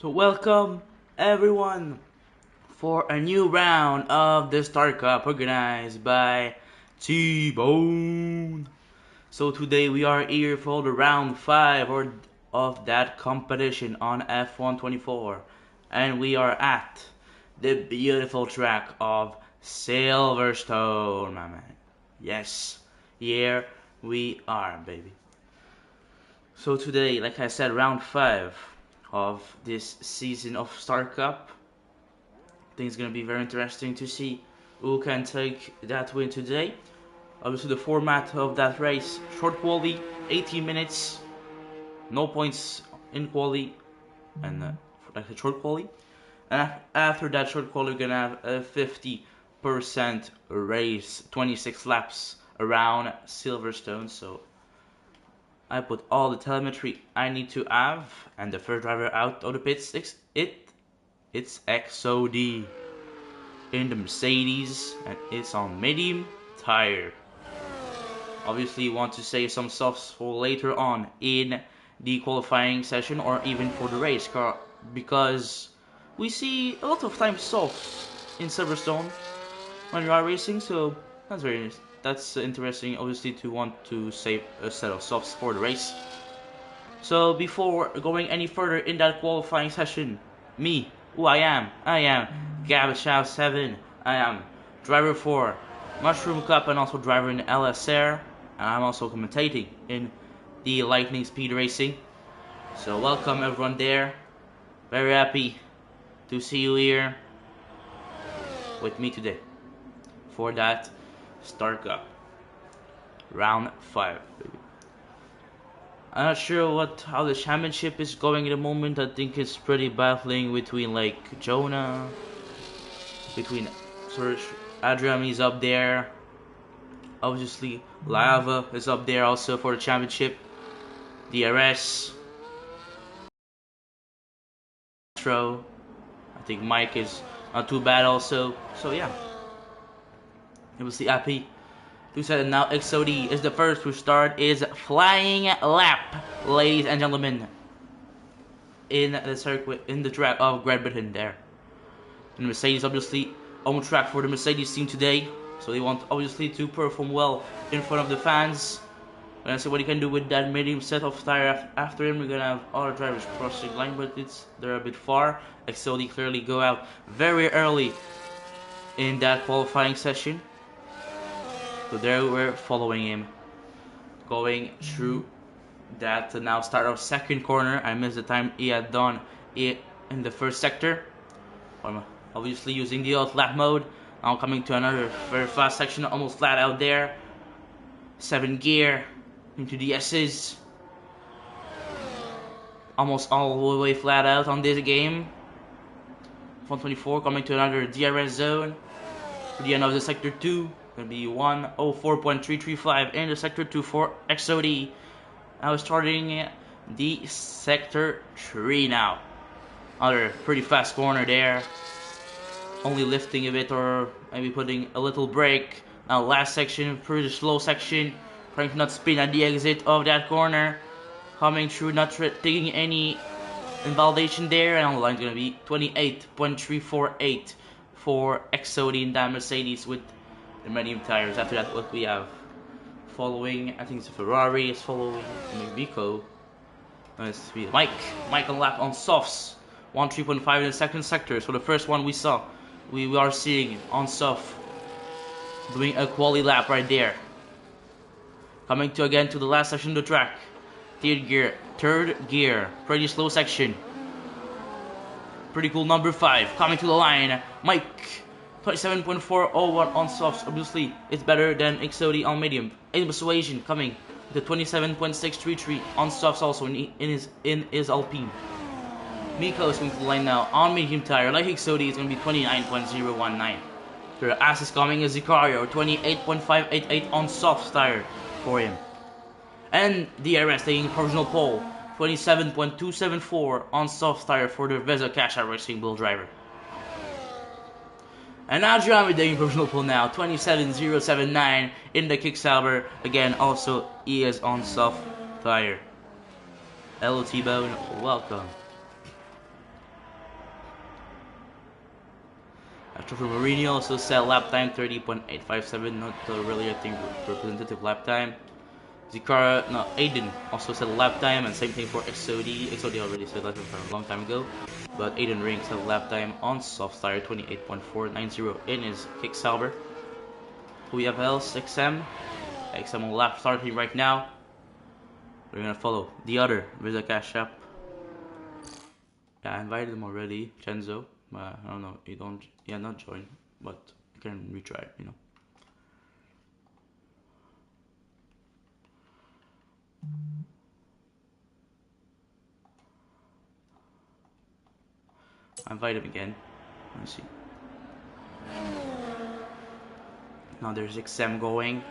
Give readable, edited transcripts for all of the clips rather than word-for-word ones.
So welcome everyone for a new round of the Star Cup organized by Tbone. So today we are here for the round 5 of that competition on F124, and we are at the beautiful track of Silverstone, my man. Yes, here we are, baby. So today, like I said, round 5 of this season of Star Cup. I think it's going to be very interesting to see who can take that win today. Obviously the format of that race, short quali, 18 minutes, no points in quali, and like a short quali. And after that short quali, we're going to have a 50% race, 26 laps around Silverstone. So I put all the telemetry I need to have, and the first driver out of the pits, it's XOD in the Mercedes, and it's on medium tire. Obviously, you want to save some softs for later on in the qualifying session or even for the race car, because we see a lot of times softs in Silverstone when you are racing, so that's interesting, obviously, to want to save a set of softs for the race. So before going any further in that qualifying session, me, who I am Gabashow7. I am driver for Mushroom Cup and also driver in LSR, and I'm also commentating in the Lightning Speed Racing. So welcome everyone there. Very happy to see you here with me today for that Star Cup round 5, baby. I'm not sure how the championship is going at the moment. I think it's pretty battling between like Jonah, between Adrian is up there. Obviously Lava is up there also for the championship. DRS, Metro. I think Mike is not too bad also. So yeah, obviously happy to say that now XOD is the first to start his flying lap, ladies and gentlemen, in the circuit, in the track of Great Britain there. And Mercedes obviously on track for the Mercedes team today, so they want obviously to perform well in front of the fans. We're gonna see what he can do with that medium set of tire after him. We're gonna have other drivers crossing line, but they're a bit far. XOD clearly go out very early in that qualifying session. So there we're following him, going through that now start of second corner. I missed the time he had done it in the first sector. I'm obviously using the alt lap mode. Now coming to another very fast section, almost flat out there. 7 gear into the S's. Almost all the way flat out on this game. 124 coming to another DRS zone. To the end of the sector 2. Gonna be 104.335 in the sector 2 for XOD. Now starting the sector 3 now. Another pretty fast corner there. Only lifting a bit or maybe putting a little brake. Now last section, pretty slow section. Trying to not spin at the exit of that corner. Coming through, not taking any invalidation there. And on the line is gonna be 28.348 for XOD in that Mercedes with the medium tires. After that, what we have following, I think it's a Ferrari is following, maybe Vico. Let's see, Mike on lap on softs, 1.3.5 in the second sector. So the first one we saw, we are seeing on soft, doing a quali lap right there. Coming to again to the last section of the track, third gear, pretty slow section. Pretty cool number 5 coming to the line, Mike. 27.401 on softs. Obviously, it's better than XOD on medium. In Persuasion coming to 27.633 on softs also in his Alpine. Miko is coming to the line now on medium tire. Like XOD, it's going to be 29.019. The ass is coming as Zicario, 28.588 on soft tire for him. And DRS taking provisional pole, 27.274 on soft tire for the Vesa Cash Racing Bull driver. And now Adrian taking provisional pole now, 27.079 in the Kicksauber. Again, also he is on soft tire. Hello Tbone, welcome. For Mourinho also set lap time 30.857, not really I think representative lap time. Aiden also set a lap time, and same thing for XOD. XOD already set lap time for a long time ago, but Aiden Ring set a lap time on soft tire 28.490 in his kick Sauber. Who we have else? XM on lap starting right now. We're gonna follow the other Visa Cash App. Yeah, I invited him already, Chenzo. I don't know, not join, but you can retry, you know. I invite him again. Let's see. Now there's XM going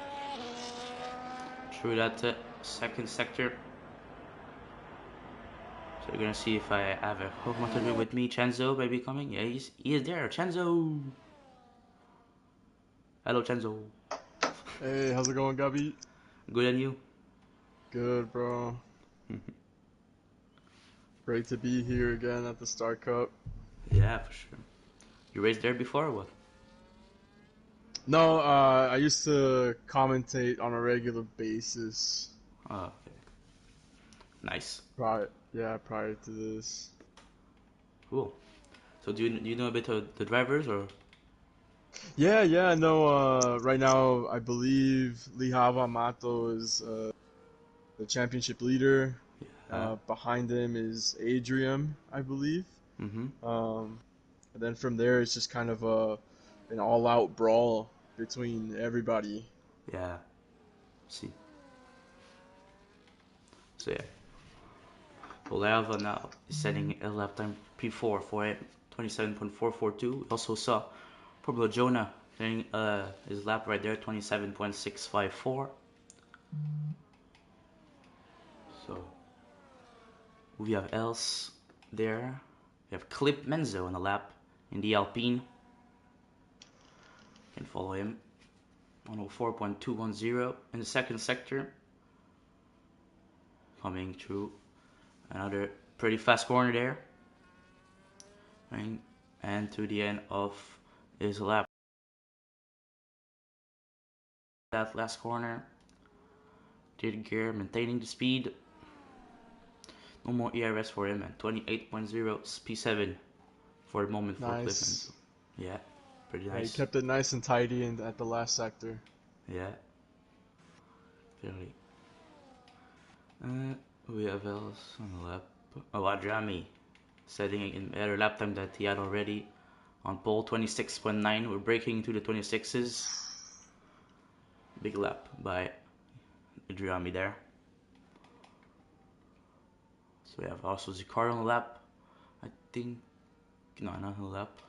through that second sector. So we're gonna see if I have a Pokemon to do with me. Chenzo maybe coming. Yeah, he is there. Chenzo. Hello, Chenzo. Hey, how's it going, Gabby? Good, and you? Good, bro. Great to be here again at the Star Cup. Yeah, for sure. You raced there before or what? No, I used to commentate on a regular basis. Oh, okay. Nice. Prior to this. Cool. So do you know a bit of the drivers or? Yeah, no, right now I believe Lihava Mato is the championship leader. Yeah. Behind him is Adrian, I believe. And then from there it's just kind of an all-out brawl between everybody. Yeah. See. So yeah. Lava now is setting a lap time P4 for him, 27.442. We also saw Pablo Jonah getting his lap right there, 27.654. So we have else there. We have Clip Menzo on the lap in the Alpine. Can follow him. 104.210 in the second sector. Coming through another pretty fast corner there. And to the end of his lap. That last corner. Third gear, maintaining the speed. No more ERS for him, and 28.0 P7 for the moment for Nice. Cliff. Yeah, pretty Yeah, nice. he kept it nice and tidy at the last sector. Yeah, clearly. We have else on the lap. Oh, Adrami setting in better lap time that he had already on pole 26.9. We're breaking into the 26s. Big lap by Adrami there. So we have also Zikar on the lap. I think. No, not on the lap.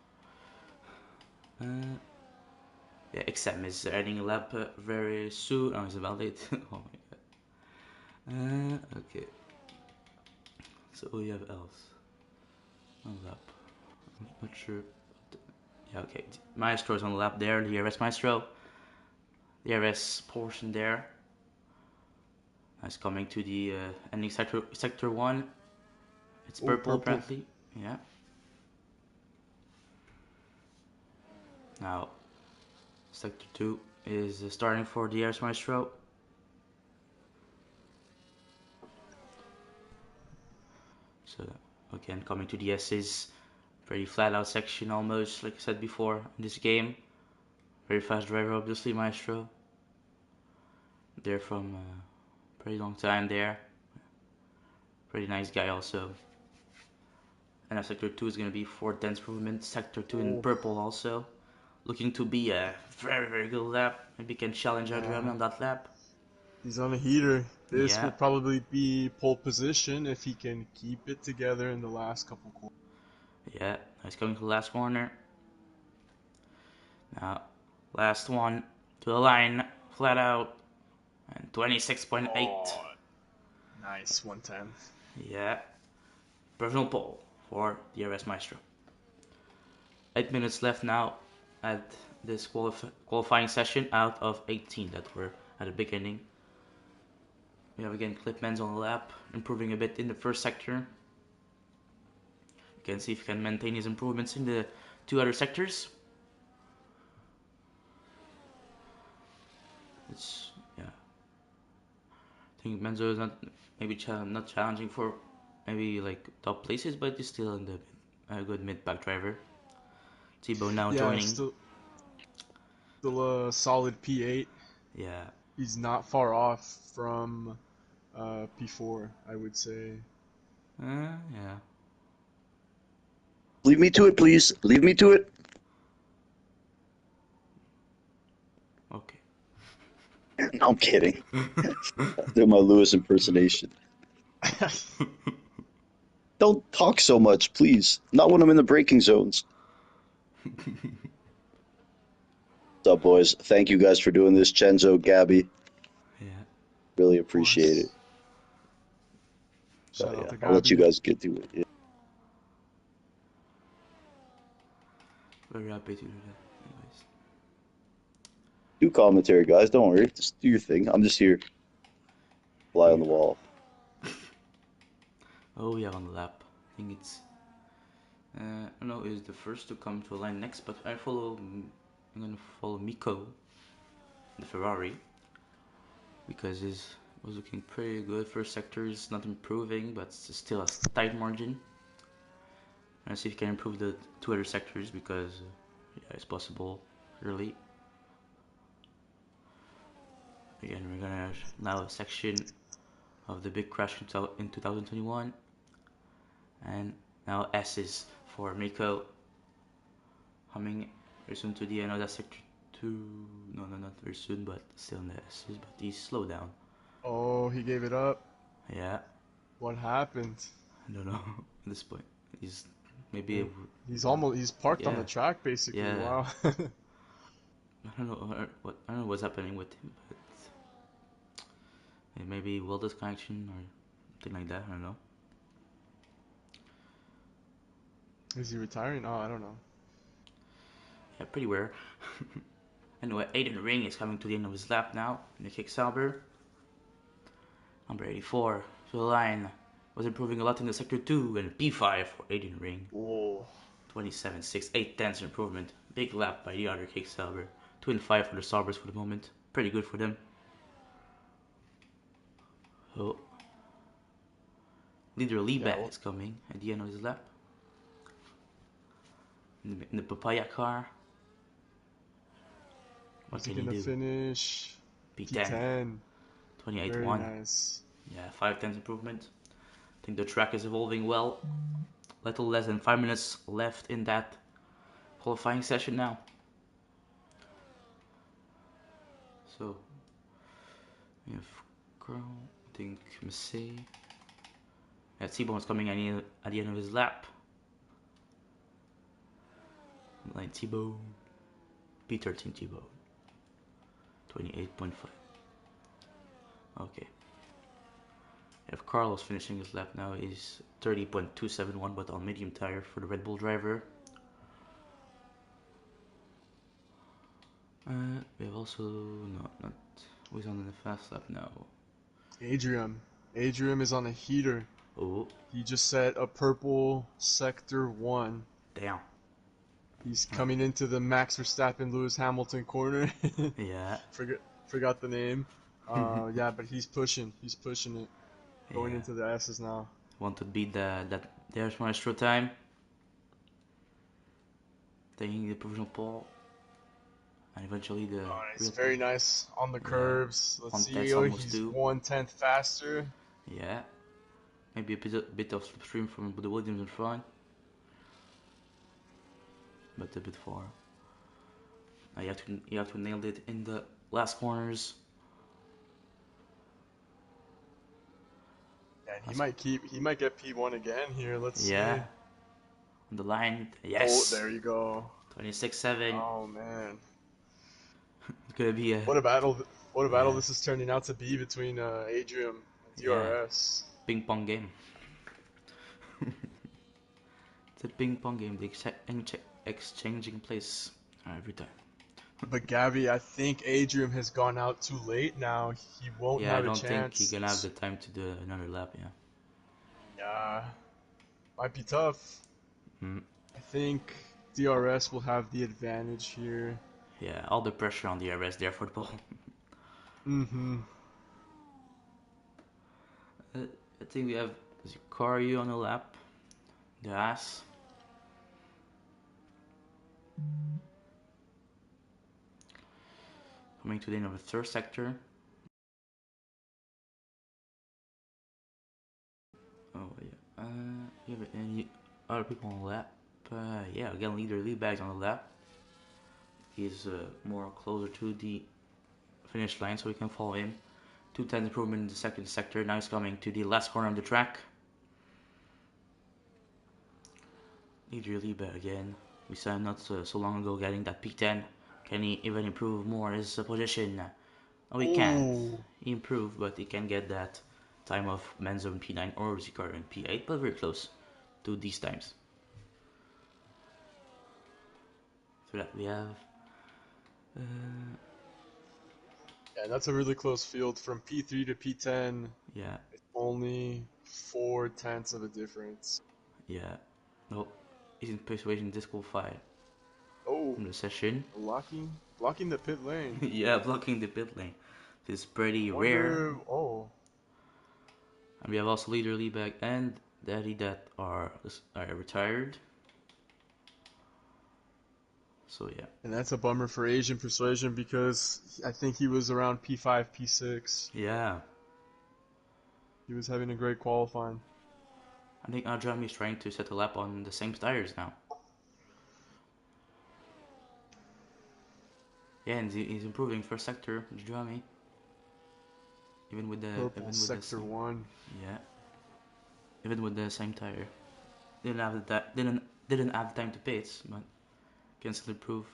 Yeah, XM is adding a lap very soon. Oh, it's about late. Oh my god. Okay. So we have else on the lap. I'm not sure. Yeah, okay. Maestro's on the lap there. The RS Maestro. The RS portion there. That's coming to the ending sector 1. It's purple apparently. Yeah. Now, sector 2 is starting for the RS Maestro. So again, coming to the S's, very flat out section almost, like I said before in this game. Very fast driver, obviously, Maestro. There from a pretty long time there. Pretty nice guy also. And now sector 2 is going to be for dense improvement. Sector 2 in purple also. Looking to be a very, very good lap. Maybe can challenge Adrian on that lap. He's on a heater. This will probably be pole position if he can keep it together in the last couple corners. Yeah, he's coming to the last corner. Now, last one to the line, flat out, and 26.8. Oh, nice, 110. Yeah, personal pole for the RS Maestro. 8 minutes left now at this qualifying session out of 18 that were at the beginning. We have again Clipmans on the lap, improving a bit in the first sector. You can see if he can maintain his improvements in the 2 other sectors. it's yeah. I think Menzo is not maybe not challenging for maybe like top places, but he's still in the a good mid pack driver. Tbone now Yeah, joining. still a solid P8. Yeah. He's not far off from P4, I would say. Yeah. Leave me to it, please. Leave me to it. Okay. No, I'm kidding. Do my Lewis impersonation. Don't talk so much, please. Not when I'm in the braking zones. What's up, boys? Thank you guys for doing this. Chenzo, Gabby. Yeah. Really appreciate it. Shout out to I'll let you Gabby. guys get to it. Yeah. Very happy to do that. Anyways. Do commentary, guys. Don't worry. Just do your thing. I'm just here. Fly on the wall. Oh yeah, on the lap. I think it's I don't know is the first to come to a line next, but I'm gonna follow Miko, the Ferrari, because he was looking pretty good. First sector is not improving, but it's still a tight margin. And see if he can improve the two other sectors because yeah, it's possible early. Again, we're gonna now a section of the big crash in 2021, and now S's for Miko. Coming very soon to the end of that sector 2. No, not very soon, but still in the S's. But he's slowed down. Oh, he gave it up. Yeah. What happened? I don't know at this point. He's maybe he's parked on the track basically. Yeah. Wow. I don't know what's happening with him, but maybe wheel disconnection or something like that. I don't know. Is he retiring? Oh, I don't know. Yeah, pretty rare. Anyway, Aiden Ring is coming to the end of his lap now in the kick Sauber. Number 84 to the line. Was improving a lot in the sector 2 and P5 for Aiden Ring. Whoa. 27.6, 8/10 improvement. Big lap by the other kick Sauber. 2 and 5 for the Saubers for the moment. Pretty good for them. Oh. Leader Liebet is coming at the end of his lap. In the papaya car. What can he do? Finish P10. 28.1. Very nice. Yeah, 5/10 improvement. I think the track is evolving well. Little less than 5 minutes left in that qualifying session now. So, we have Carl, I think Massey. Yeah, Tbone is coming at the end of his lap. Line Tbone. P13 Tbone. 28.5. Okay. If Carlos finishing his lap now is 30.271, but on medium tire for the Red Bull driver. We have also not who's on the fast lap now. Adrian is on a heater. Oh. He just set a purple sector 1. Damn. He's coming into the Max Verstappen Lewis Hamilton corner. Yeah. Forgot the name. Yeah, but he's pushing it. Going into the S's now. Want to beat there's Maestro time. Taking the provisional pole. And eventually the it's very nice on the curves. Let's see. He's 1/10 faster. Yeah. Maybe a bit of slipstream from the Williams in front. But a bit far. You have to nail it in the last corners. Yeah, he might get P1 again here. Let's see. On the line. Yes. Oh, there you go. 26.7. Oh man. It's gonna be what a battle this is turning out to be between Adrian and DRS. Ping pong game. It's a ping pong game. They exchanging place every time. But Gabby, I think Adrian has gone out too late now. He won't have a chance. I don't think he can have the time to do another lap. Yeah, might be tough. I think DRS will have the advantage here. Yeah, all the pressure on DRS there for the ball. Mm-hmm. I think we have Zikario on the lap. The ass. Coming to the end of the third sector. Oh yeah. You have any other people on the lap? Yeah, again, lead bags on the lap. He's more closer to the finish line, so we can follow him. 2/10 improvement in the second sector. Now he's coming to the last corner of the track. Lead bag again. We saw him not so long ago getting that P10. Can he even improve more his position? No, he can't. He improved, but he can get that time of Menzo in P9 or Zikario in P8, but very close to these times. So that we have. Yeah, that's a really close field from P3 to P10. Yeah. It's only 4/10 of a difference. Yeah. No, he's in persuasion disqualified Oh, from the session. blocking the pit lane. Yeah, blocking the pit lane. This is pretty rare. Oh, And we have also lead back and daddy that are retired. So yeah. and that's a bummer for Asian Persuasion because I think he was around P5, P6. Yeah. He was having a great qualifying. I think Adjami is trying to set a lap on the same tires now. Yeah, and he's improving first sector, Adjami. Even with Purple sector 1. Yeah. Even with the same tire. Didn't have the time to pits, but can still improve.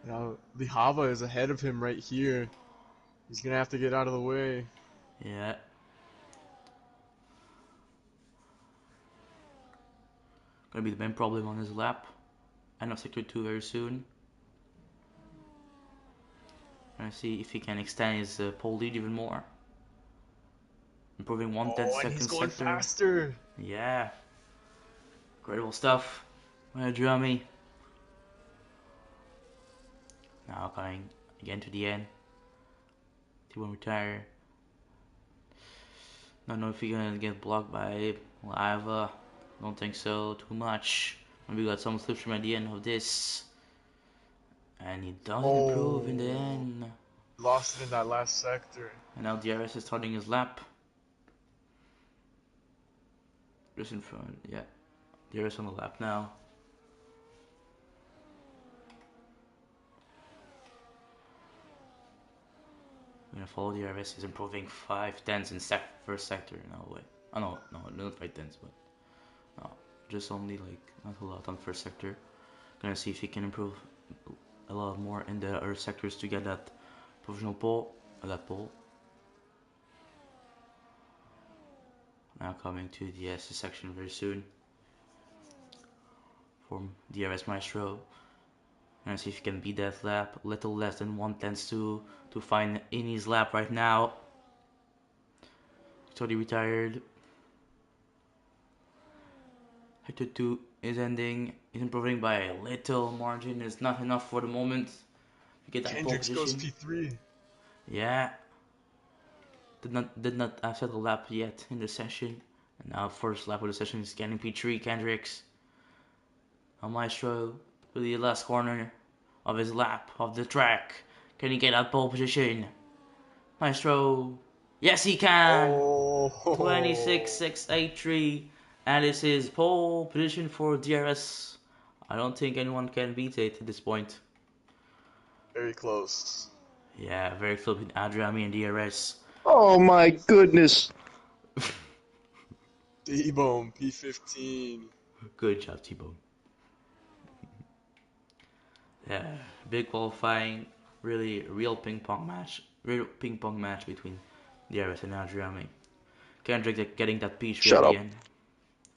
Now the Hava is ahead of him right here. He's gonna have to get out of the way. Yeah. Gonna be the main problem on his lap. End of sector 2 very soon. Gonna see if he can extend his pole lead even more. Improving 1/10 and he's going sector. faster. Yeah. Incredible stuff. Drummy. Now coming again to the end. Tbone retire. Don't know if he's gonna get blocked by lava. Don't think so too much. Maybe we got some slipstream at the end of this. And he doesn't improve in the end. Lost it in that last sector. And now DRS is starting his lap. Just in front, yeah. DRS on the lap now. We're gonna follow DRS. He's improving 5/10 in first sector. No way. Oh no, not 5/10, but no, just only like not a lot on first sector. Gonna see if he can improve a lot more in the other sectors to get that provisional pole. That pole. Now coming to the SS section very soon. From DRS Maestro. Gonna see if he can beat that lap. A little less than 1/10 to find in his lap right now. Totally retired. Sector 2 is ending. He's improving by a little margin. It's not enough for the moment to get that pole Hendricks position. goes P3. Yeah. Did not have set a lap yet in the session. And now first lap of the session is getting P3 Kendricks. Now Maestro to the last corner of his lap of the track. Can he get that pole position? Maestro. Yes, he can. 26.683. And this is pole position for DRS. I don't think anyone can beat it at this point. Very close. Yeah, very close with Adrami and DRS. Oh my goodness. Tbone, P15. Good job, Tbone. Yeah, big qualifying. Really real ping pong match. Real ping pong match between DRS and Adrami. Kendrick getting that P3 at the end.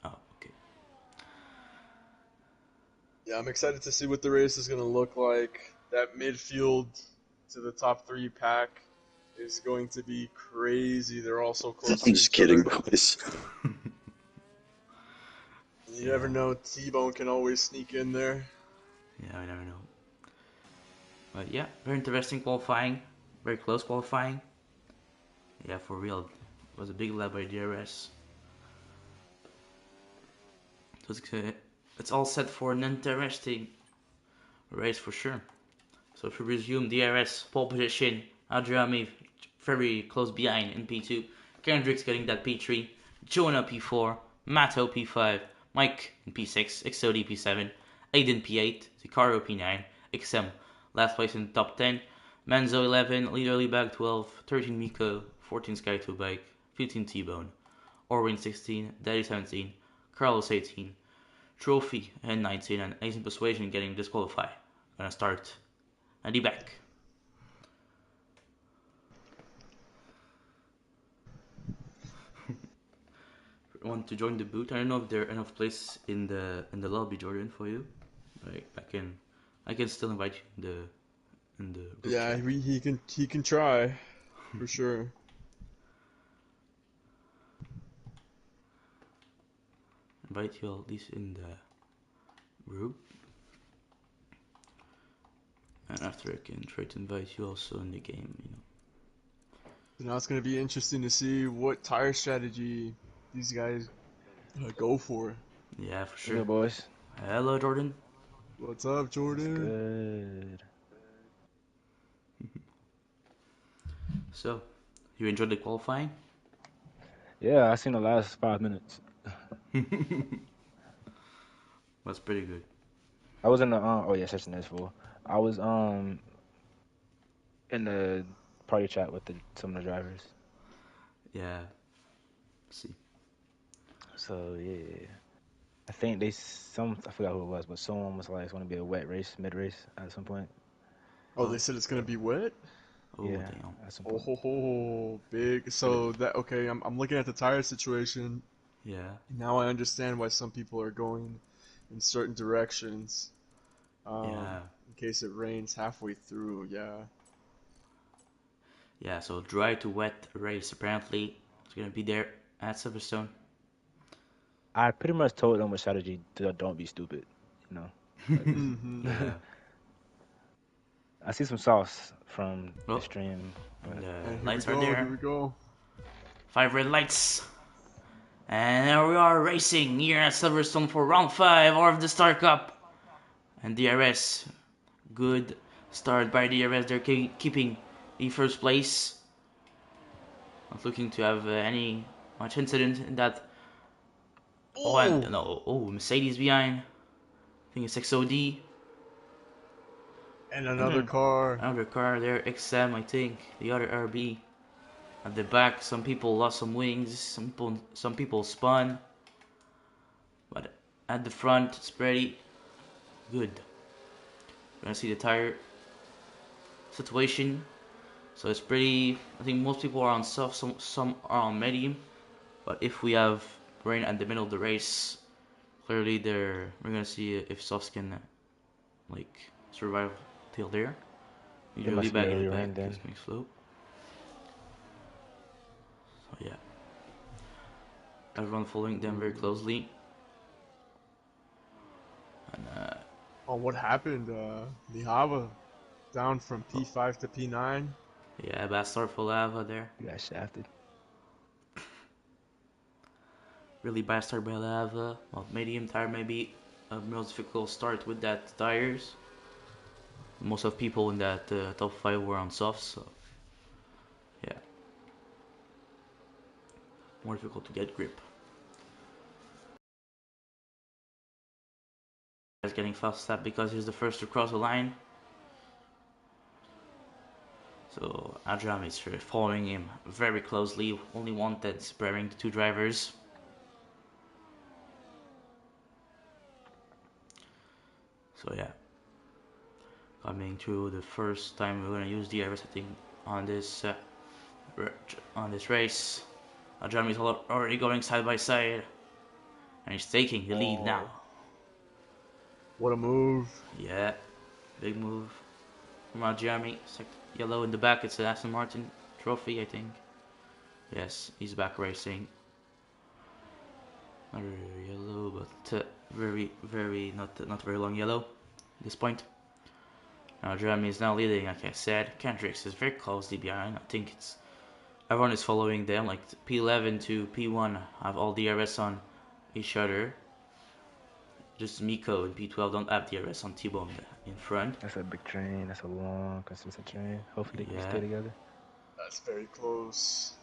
Oh, okay. Yeah, I'm excited to see what the race is going to look like. That midfield to the top 3 pack is going to be crazy. They're all so close to I'm just each kidding, other. boys. You never know, Tbone can always sneak in there. Yeah, I never know. But yeah, very interesting qualifying. Very close qualifying. Yeah, for real. It was a big lap by DRS. So it's all set for an interesting race for sure. So if we resume DRS pole position, Adriami very close behind in P2. Kendrick's getting that P3. Jonah P4. Matto P5. Mike in P6. XOD P7. Aiden P8. Sicario P9. XM last place in the top 10. Menzo 11. Leader Bag 12. 13 Miko. 14 Sky2 Bike. 15 Tbone. Orwin 16. Daddy 17. Carlos 18. Trophy and 19. And Ace in Persuasion getting disqualified. Gonna start and he back. Want to join the booth? I don't know if there are enough places in the lobby, Jordan, for you. Like I can still invite you in the group Yeah, chat. he can try for sure. Invite you at least in the group. And after I can try to invite you also in the game, you know. So now it's gonna be interesting to see what tire strategy these guys go for. Yeah, for What's sure. good, boys? Hello, Jordan. What's up, What's Jordan? good? So, you enjoyed the qualifying? Yeah, I seen the last 5 minutes. That's pretty good. I was in the oh yeah, session S4. I was in the party chat with some of the drivers. Yeah. Let's see. So yeah, I think I forgot who it was, but someone was like, it's gonna be a wet race, mid race at some point. Oh, they said it's gonna be wet. Oh, Yeah, damn. at some Oh point. ho ho, big. Really? So that okay? I'm looking at the tire situation. Yeah. Now I understand why some people are going in certain directions. Yeah. In case it rains halfway through. Yeah. Yeah, so dry to wet race apparently it's gonna be there at Silverstone. I pretty much told them a strategy to don't be stupid, you know. Like, Mm-hmm. Yeah. I see some sauce from the Well, stream, but the And here we lights are go. Here there. we go. 5 red lights. And there we are racing here at Silverstone for round 5 of the Star Cup. And DRS, good start by DRS. They're keeping the first place. Not looking to have any much incident in that. Oh, and Oh, no, Mercedes behind. I think it's XOD. and And another then car. another car there, XM, I think. The other RB. At the back, some people lost some wings. Some people spun. But at the front, it's pretty good. We're gonna see the tire situation. So it's pretty. I think most people are on soft, some are on medium. But if we have rain at the middle of the race, clearly we're gonna see if softs can like survive till there. it Usually must be back in the early back rain then. gives me slope. So yeah, everyone following them very closely. And Oh, what happened? Mihava down from P5 to P9. yeah, bad start for Lava there. You got shafted. Really bad start by Lava. Well, medium tire maybe a most difficult start with that tires. Most of people in that top 5 were on softs, so yeah, more difficult to get grip. He's getting fast step because he's the first to cross the line. So Adram is following him very closely, only one that's separating the two drivers. So yeah, coming through the first time we're gonna use DRS, I think, on this race. Adram is already going side by side, and he's taking the lead now. What a move. Yeah, big move from Adram. Yellow in the back, it's an Aston Martin trophy, I think. Yes, he's back racing. Not very yellow, but very, very not very long yellow at this point. Now Jeremy is now leading, like I said. Kendricks is very closely behind. I think it's everyone is following them. Like P11 to P1 have all DRS on each other. Just Miko and P12 don't have DRS on Tbone in front. That's a big train. That's a long, consistent train. Hopefully they can Yeah. stay together. That's very close.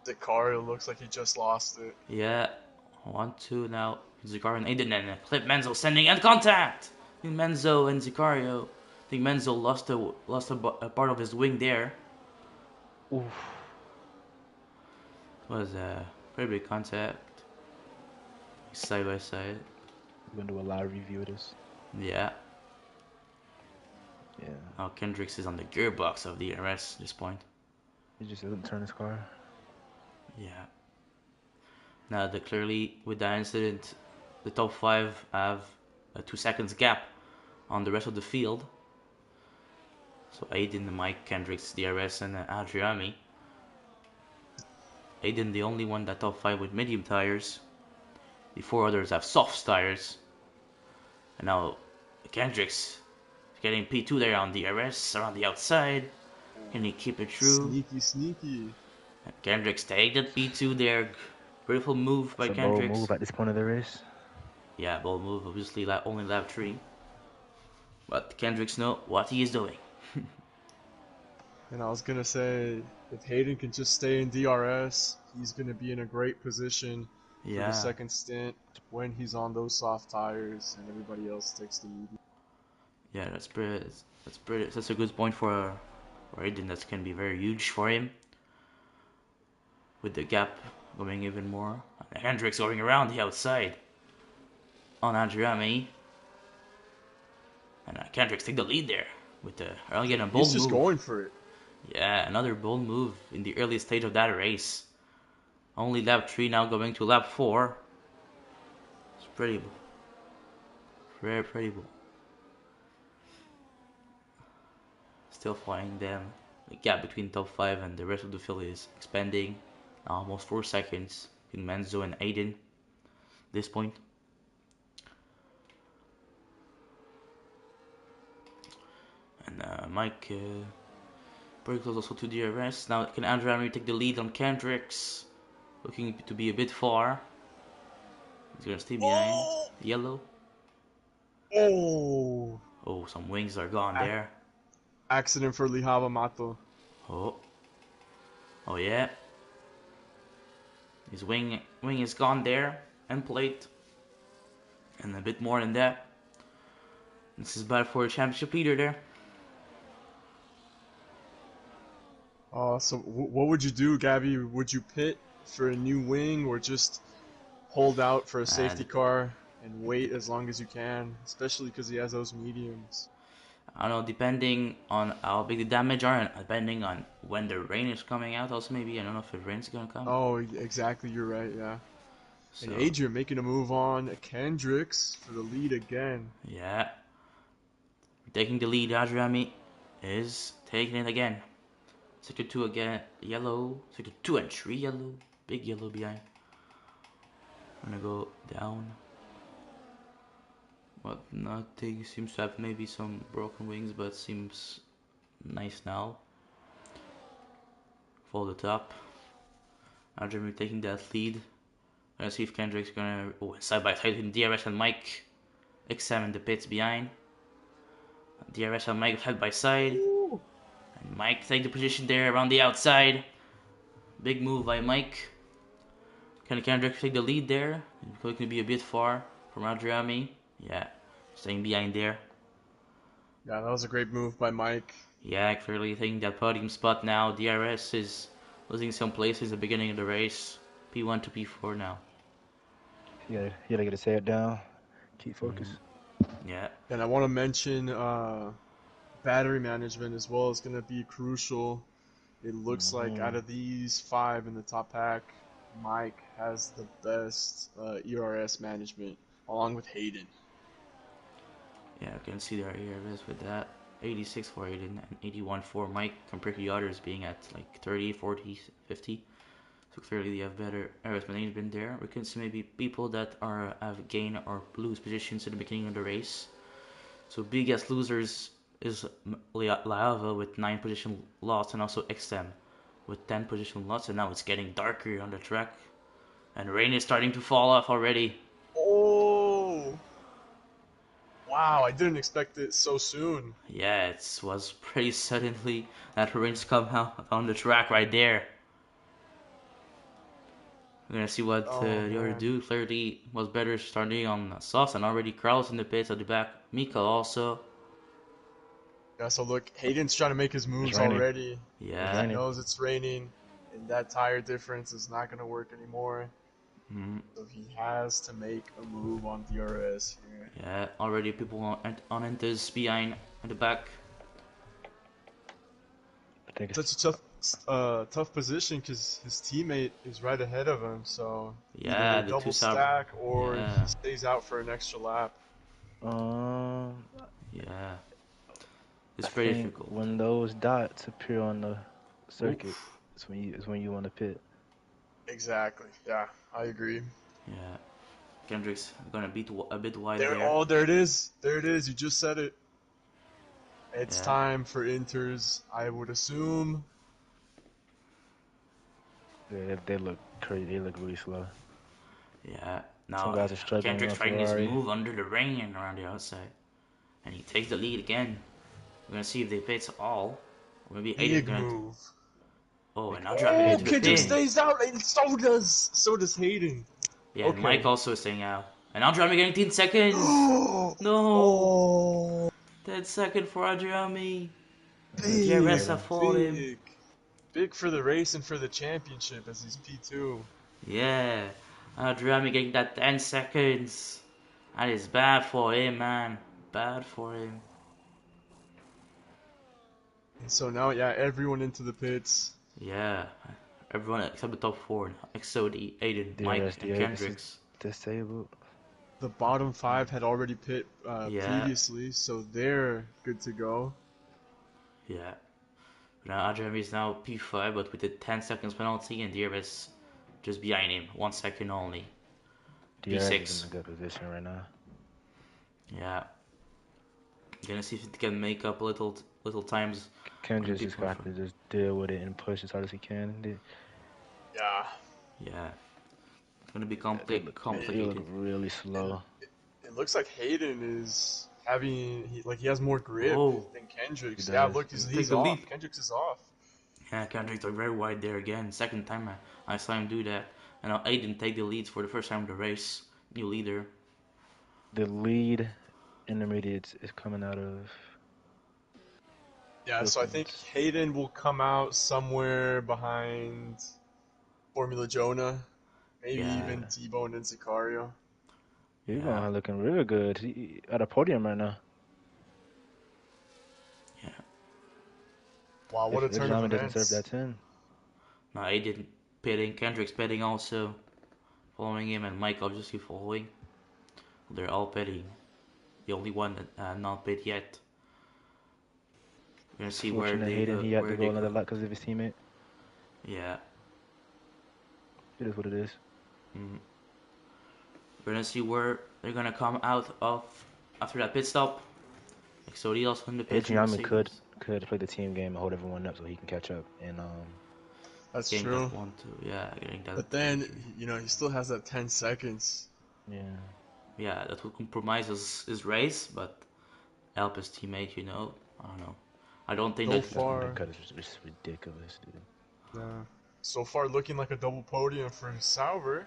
Zicario looks like he just lost it. Yeah. 1-2 now. Zicario and Aiden and Clip Menzo sending end contact. Menzo and Zicario. I think Menzo lost a part of his wing there. Oof. It was a very big contact. Side by side. We're gonna do a live review of this. Yeah. Yeah. Now Kendricks is on the gearbox of the DRS at this point. He just doesn't turn his car. Yeah. Now, clearly, with that incident, the top 5 have a 2 seconds gap on the rest of the field. So Aiden, Mike, Kendricks, DRS, and Adriami. Aiden, the only one that top 5 with medium tires. The 4 others have soft tires. And now Kendricks is getting P2 there on DRS, around the outside. Can he keep it true? Sneaky, sneaky. And Kendricks take that P2 there. Beautiful move by It's a Kendricks. bold move at this point of the race. Yeah, bold move. Obviously, only lap 3. But Kendricks knows what he is doing. And I was gonna say, if Hayden can just stay in DRS, he's gonna be in a great position for the second stint when he's on those soft tires and everybody else takes the medium. Yeah, that's pretty. That's a good point for Aiden. That can be very huge for him. With the gap going even more. Hendricks going around the outside on Adriami. And Kendricks take the lead there with the early and a bold move. He's just going for it. Yeah, another bold move in the early stage of that race. Only lap 3 now going to lap 4. It's pretty bold. Very pretty bold. Still flying them. The gap between top 5 and the rest of the field is expanding. Almost 4 seconds between Menzo and Aiden at this point. And Mike pretty close also to DRS. Now can Andrew take the lead on Kendricks? Looking to be a bit far. He's gonna stay behind. Yellow. Oh! Oh, some wings are gone there. Accident for Lihava-Mato. Oh. Oh yeah. His wing is gone there. End plate. And a bit more than that. This is bad for a championship leader there. So what would you do, Gabby? Would you pit for a new wing or just hold out for a safety car and wait as long as you can? Especially because he has those mediums. I don't know, depending on how big the damage are and depending on when the rain is coming out also maybe. I don't know if the rain's gonna come. Oh, exactly, you're right, yeah. So, and Adrian making a move on Kendricks for the lead again. Yeah. Taking the lead, Adriami is taking it again. Sector 2 again, yellow. Sector 2 and 3 yellow. Big yellow behind. I'm gonna go down. But nothing seems to have maybe some broken wings, but seems nice now. For the top. Adriami taking that lead. Let's see if Kendrick's gonna side by side with DRS and Mike examine the pits behind. DRS and Mike side by side. And Mike take the position there around the outside. Big move by Mike. Can Kendrick take the lead there? It's going to be a bit far from Adriami. Yeah, staying behind there. Yeah, that was a great move by Mike. Yeah, clearly taking that podium spot now. DRS is losing some places at the beginning of the race. P1 to P4 now. You gotta get his head down. Keep focused. Yeah. And I want to mention battery management as well is going to be crucial. It looks like out of these 5 in the top pack, Mike has the best ERS management along with Hayden. Yeah, I can see their ERS with that. 86 for Hayden and 81 for Mike compared to the others being at like 30, 40, 50. So clearly they have better ERS management there. We can see maybe people that have gain or lose positions at the beginning of the race. So biggest losers is Lava with 9 position loss, and also XM with 10 position loss, and now it's getting darker on the track. And rain is starting to fall off already. Oh! Wow, I didn't expect it so soon. Yeah, it was pretty suddenly that rain's come out on the track right there. We're gonna see what Oh, the other man. dude clearly was better starting on sauce, and already Kraus in the pits at the back. Mika also. Yeah, so look, Hayden's trying to make his moves raining. already. It's Yeah. He raining. knows it's raining, and that tire difference is not going to work anymore. Mm, So he has to make a move on DRS here. yeah. Already people on Intes behind at the back. I think Such it's a tough position because his teammate is right ahead of him. So either Yeah, they the two double sub. stack or he Yeah. stays out for an extra lap. um Yeah. I It's very think difficult. when those dots appear on the circuit, Oof. it's when you want to pit. Exactly. Yeah, I agree. Yeah. Kendrick's gonna beat a bit wide There. there. Oh, there it is. There it is. You just said it. It's Yeah. time for inters, I would assume. They look crazy. They look really slow. Yeah. Some Now guys are struggling Kendrick's on trying his Ferrari. move under the rain and around the outside, and he takes the lead again. We're gonna see if they pits all, or maybe Aiden's Big gonna. move. Oh, and now driving Oh, into the Kendrick's Kendrick pit. getting stays out, and so does Hayden. Yeah, and Okay. Mike also is staying out. And now driving 18 seconds. No, Oh, 10 seconds for Adrami. The big, DRS Hayden. have followed him. big, big for the race and for the championship as he's P2. Yeah, Adrami getting that 10 seconds. That is bad for him, man. Bad for him. And so now, yeah, everyone into the pits. Yeah, everyone except the top four: XOD, Aiden, Mike, and DRS is Kendricks. disabled. The bottom five had already pit Yeah, previously, so they're good to go. yeah. Now Adrami is now P5, but with the 10 seconds penalty, and DRS just behind him, 1 second only. DRS is in P6. a good position right now. Yeah, gonna see if it can make up little times on the Kendrick's just people in got to front. just deal with it and push as hard as he can. Yeah, Yeah, it's gonna be They look complicated. really and slow. it looks like Hayden is having he has more grip Oh, than He Kendricks. Yeah, does. look, take he's the off. lead. Kendricks is off. Yeah, Kendricks are very wide there again. Second time I saw him do that. And now Aiden take the leads for the first time in the race. New leader. The lead intermediates is coming out of Yeah, so I think Philippines. Hayden will come out somewhere behind Formula Jonah, maybe Yeah, even Tbone and Sicario. He's yeah, going looking real good. He at a podium right now. yeah. Wow, what a If turn of Zami doesn't serve events. that 10, Now Aiden pitting, Kendricks pitting also. Following him and Mike obviously following. They're all pitting. The only one that not pit yet. We're gonna it's see where fortunate they Hayden go. he had to Where they go another go. lap because of his teammate. Yeah. It is what it is. Mm. We're gonna see where they're gonna come out of after that pit stop. XOD also in the pits in Adriami Mercedes. could play the team game and hold everyone up so he can catch up. And That's Getting true. that one too. Yeah, getting that But then, victory. he still has that 10 seconds. yeah, Yeah, that would compromise his race, but help his teammate. I don't know. I don't think So that. that far, undercut is just ridiculous, dude. yeah. So far looking like a double podium for Sauber.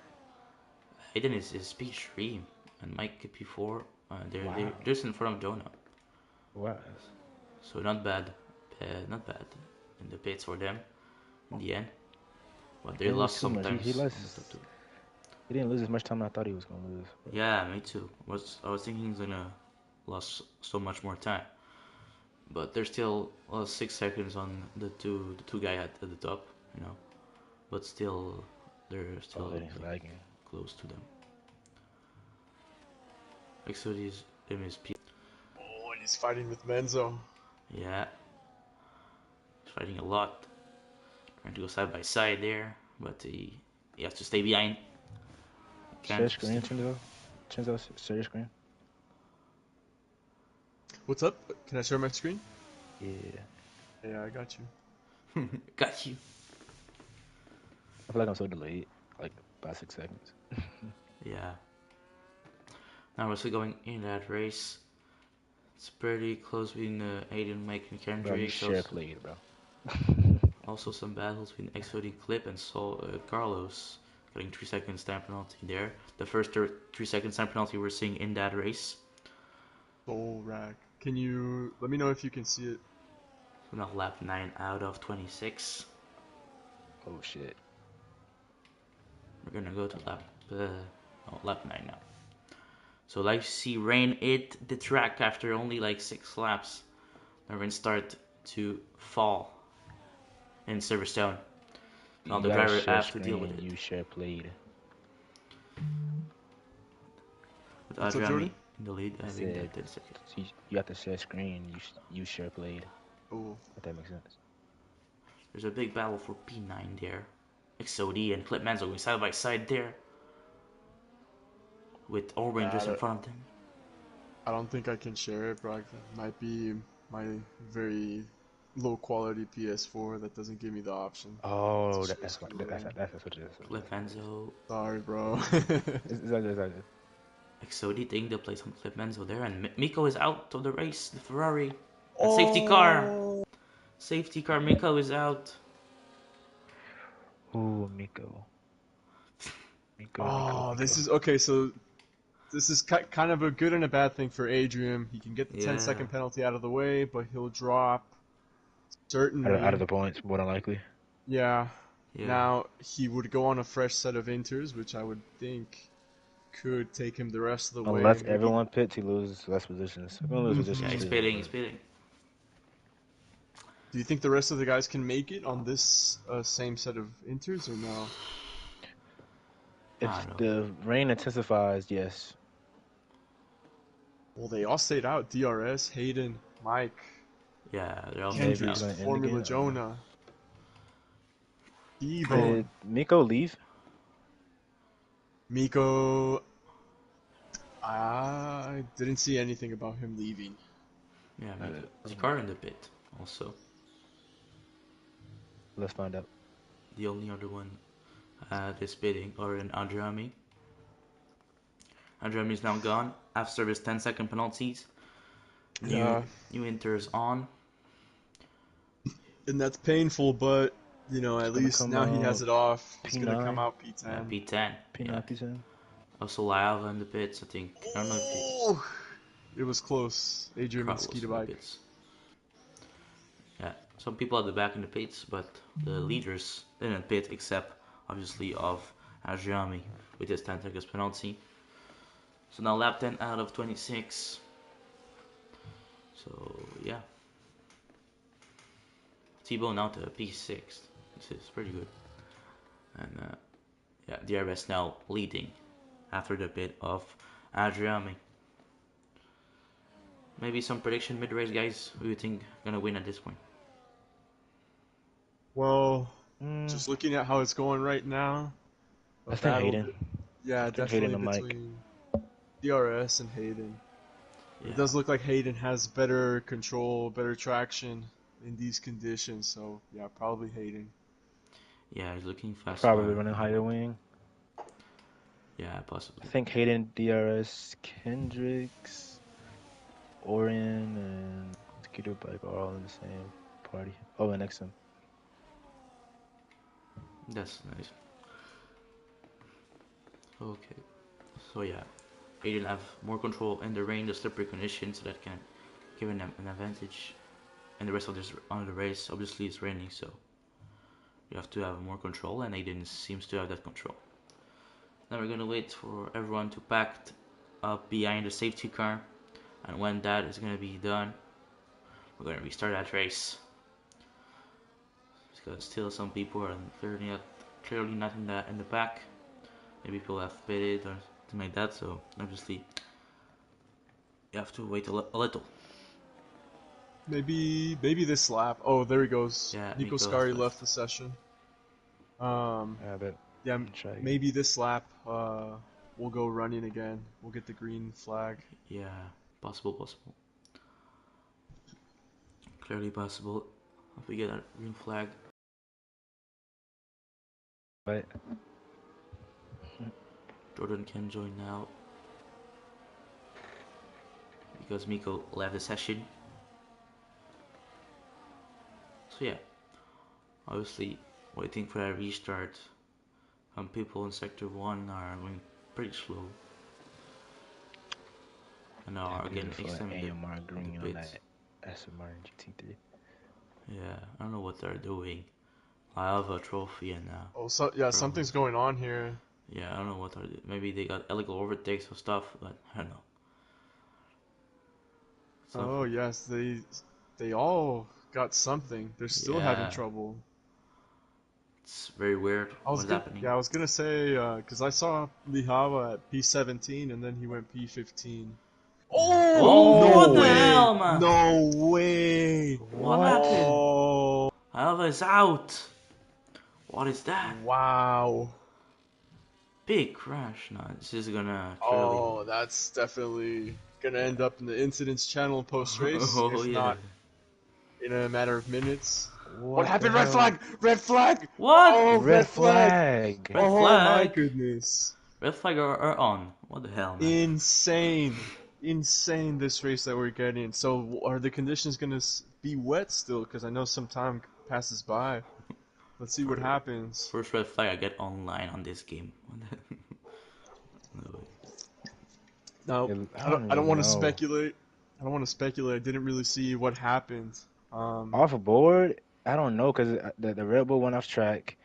Hayden is P3 and Mike P4. They're Wow, just in front of Jonah, wow. so not bad. Not bad in the pits for them in the end. But He they didn't lose lost too much. He sometimes lost. in the top two. He didn't lose as much time as I thought he was gonna lose. But Yeah, me too. I was thinking he's gonna lose so much more time, but there's still 6 seconds on the two guy at the top, you know. But still, they're oh, still then he's lagging. close to them. Exodi's MSP. Oh, and he's fighting with Menzo. Yeah, he's fighting a lot, trying to go side by side there, but he has to stay behind. Share Can't stay. screen, Chenzo. Chenzo, share your screen. What's up? Can I share my screen? Yeah. Yeah, I got you. Got you. I feel like I'm so delayed, like 5-6 seconds. Yeah. Now we're still going in that race. It's pretty close between Aiden, Mike, and Bro, you Kendrick. share played, bro. Also some battles between XOD Clip and Carlos. Getting 3 seconds time penalty there. The first 3 seconds time penalty we're seeing in that race. Soul rack. Can you let me know if you can see it? So now lap 9 out of 26. Oh shit. We're gonna go to lap 9 now. So like you see, rain hit the track after only like 6 laps. The rain start to fall in Silverstone. Now You the gotta driver share have to deal with screen. it. You share played. With What's up, Adriami Jordan? in the lead, I having said that 10 seconds. you have to share screen. You share played. Oh, If that makes sense. There's a big battle for P9 there. XOD and Clip Manzo going side by side there. With Orange just in front of them. I don't think I can share it, bro. It might be my very low quality PS4 that doesn't give me the option. Oh, to share that's what screen. that's what it is. Clip Manzo. Sorry, bro. It's all good. XOD think they'll play some Clip Manzo there. And Miko is out of the race. The Ferrari. And safety car. Oh, Safety car. Miko is out. Ooh, Miko. this is okay. So this is kind of a good and a bad thing for Adrian. He can get the Yeah. 10-second penalty out of the way, but he'll drop certainly. Out of the points, more than likely. Yeah. Yeah. Now he would go on a fresh set of inters, which I would think could take him the rest of the way. Unless Maybe. everyone pits, he loses less positions. If he loses Mhm. positions, Yeah, he's too, pitting. but He's pitting. Do you think the rest of the guys can make it on this same set of inters or no? if I don't know. the rain intensifies, yes. Well, they all stayed out. DRS, Hayden, Mike, Yeah, they're all Maybe staying he's Kendricks, out. gonna end Formula again. I don't know. Jonah, Tbone, Did Miko leave? Miko. I didn't see anything about him leaving. Yeah, Uh, Miko. Is car in the pit also? Let's find out. The only other one that's pitting, or in Andrami. Andrami is now gone after his 10-second penalties. Yeah, New Inter's on. and that's painful, but It's at gonna least come now he has it off. He's gonna come P9, out Yeah, P10. P10. Yeah. P9, P10. Also Lava in the pits, I think. I don't know if Oh, it was close. Adrian Carlos Mosquito in the bike. pits. Yeah, some people at the back in the pits, but the leaders didn't pit except obviously of Adriami with his 10 seconds penalty. So now lap 10 out of 26. So yeah. Tbone now to P6. This is pretty good. And yeah, DRS now leading after the pit of Adriami. Maybe some prediction mid-race, guys. Who do you think gonna win at this point? Well, Mm, just looking at how it's going right now, a I think battle. Hayden. Yeah, I think Hayden definitely and Mike. between DRS and Hayden. Yeah. It does look like Hayden has better control, better traction in these conditions, so yeah, probably Hayden. Yeah, he's looking fast. Probably running higher wing. Yeah, I possibly. think Hayden, DRS, Kendricks, Orion, and Mosquito Bike are all in the same party. Oh, and XM. That's nice. Okay. So yeah, Aiden have more control in the rain, the slippery conditions, so that can give him an advantage. And the rest of this on the race, obviously it's raining, so you have to have more control, and Aiden seems to have that control. Now we're gonna wait for everyone to pack up behind the safety car, and when that is gonna be done, we're gonna restart that race. Because still some people are clearly not in the pack. Maybe people have pitted or something like that. So obviously you have to wait a little. Maybe this lap. Oh, there he goes. Yeah, Nico Nico Scari has left the session. I bet. Yeah, Try again. maybe this lap we'll go running again. We'll get the green flag. Yeah, possible. Clearly possible. If we get a green flag. But Jordan can join now. Because Miko left the session. So yeah. Obviously waiting for that restart. Some people in sector 1 are going pretty slow. And are getting beautiful extended AMR a green on bit. that SMR GT3. Yeah, I don't know what they're doing. I have a trophy and Oh, so yeah, something's going on here. yeah, I don't know what they're doing. Maybe they got illegal overtakes or stuff, but I don't know. Oh yes, they all got something. They're still having Yeah. trouble. It's very weird what's happening. I was gonna say, because I saw Lihava at P17 and then he went P15. Oh, what the hell, man? No way! What happened? Oh, Alva is out. What is that? wow. Big crash. No, this is gonna clearly. Oh, that's definitely gonna end up in the incidents channel post race, Oh if yeah. not in a matter of minutes. What happened? the Red hell? flag! Red flag! What? Oh, Red flag. Red Oh my flag. goodness. Red flag are on. What the hell, man? Insane. Insane this race that we're getting. So are the conditions going to be wet still? Because I know some time passes by. Let's see what happens. First red flag I get online on this game. No way. Now, I don't I don't even want to know. speculate. I don't want to speculate. I didn't really see what happened. Off a board, I don't know because the Red Bull went off track,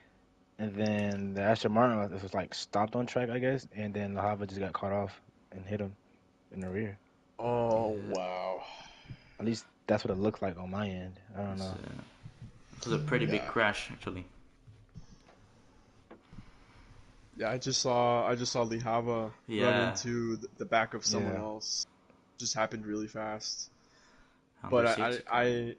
and then the Aston Martin was like stopped on track, I guess, and then Lahava just got caught off and hit him in the rear. Oh, Yeah. wow. At least that's what it looked like on my end. I don't know. It was a pretty big Yeah. crash, actually. Yeah, I just saw Lihava Yeah. run into the back of someone Yeah. else. Just happened really fast. Under But safety car.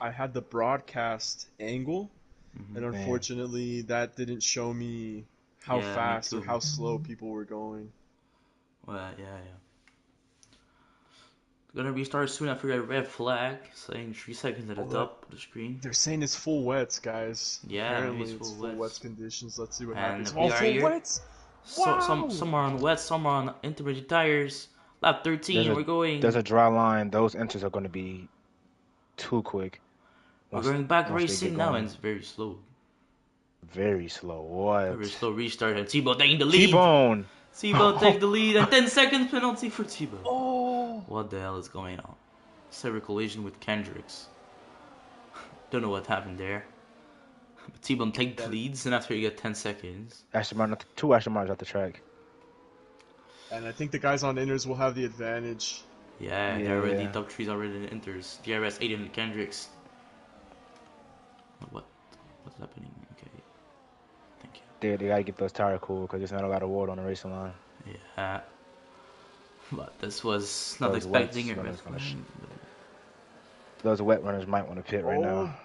I had the broadcast angle, and Mhm. unfortunately that didn't show me how Yeah, me fast or too. how slow people were going. Well, yeah. Gonna restart soon after a red flag, saying 3 seconds at the Although top of the screen. they're saying it's full wets, guys. Yeah, maybe Apparently it's it's full full wets. wets conditions. Let's see what And happens. we are full here. wets! So, Wow! some are on wet, some are on intermediate tires. Lap 13, we're going. There's a dry line. Those enters are going to be too quick. We're going back once they racing get now, going. and it's very slow. Very slow. What? Very slow restart, and Tbone taking the lead. Tbone. Tbone take the lead, and 10 seconds penalty for Tbone. Oh! What the hell is going on? Severe collision with Kendricks. Don't know what happened there. But Tbone take the leads, and after you get 10 seconds. Aston Martin, two Aston Martins at the track. And I think the guys on inners will have the advantage. Yeah, they're already top 3's already in inters. DRS 8 and Kendricks. What's happening? Okay. Thank you. They gotta get those tires cool because there's not a lot of water on the racing line. Yeah. But this was not Those expecting wets it. runners Those wet runners might want to pit right now.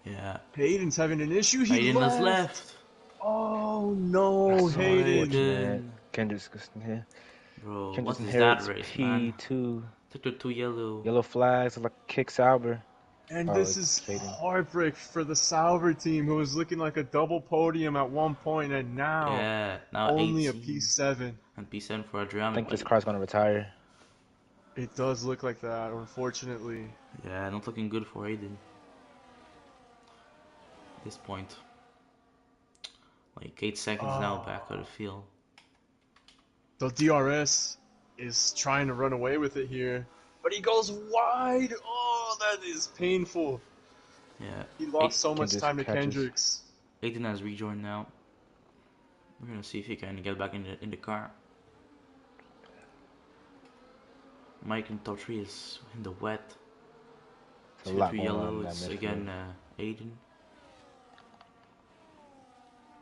Yeah. Hayden's having an issue. He Hayden has left. Oh no, That's so Hayden. unfortunate. Kendrick's here. Bro, Kendrick's what is that inherits race, man? P2. Sector 2 yellow. Yellow flags like kick Sauber. And Oh, this it's is Hayden. heartbreak for the Sauber team, who was looking like a double podium at one point, and now now only 18. a P7. And P7 for Adrian. I think this car's gonna retire. It does look like that, unfortunately. Yeah, not looking good for Hayden. At this point. Like 8 seconds now back of the field. The DRS is trying to run away with it here, but he goes wide. Oh, that is painful. Yeah. He lost so much Kendrick time to catches. Kendricks. Hayden has rejoined now. We're gonna see if he can get back in the car. Mike in top 3 is in the wet. There's a lot Sector going on yellow, in that it's midfield. again Hayden.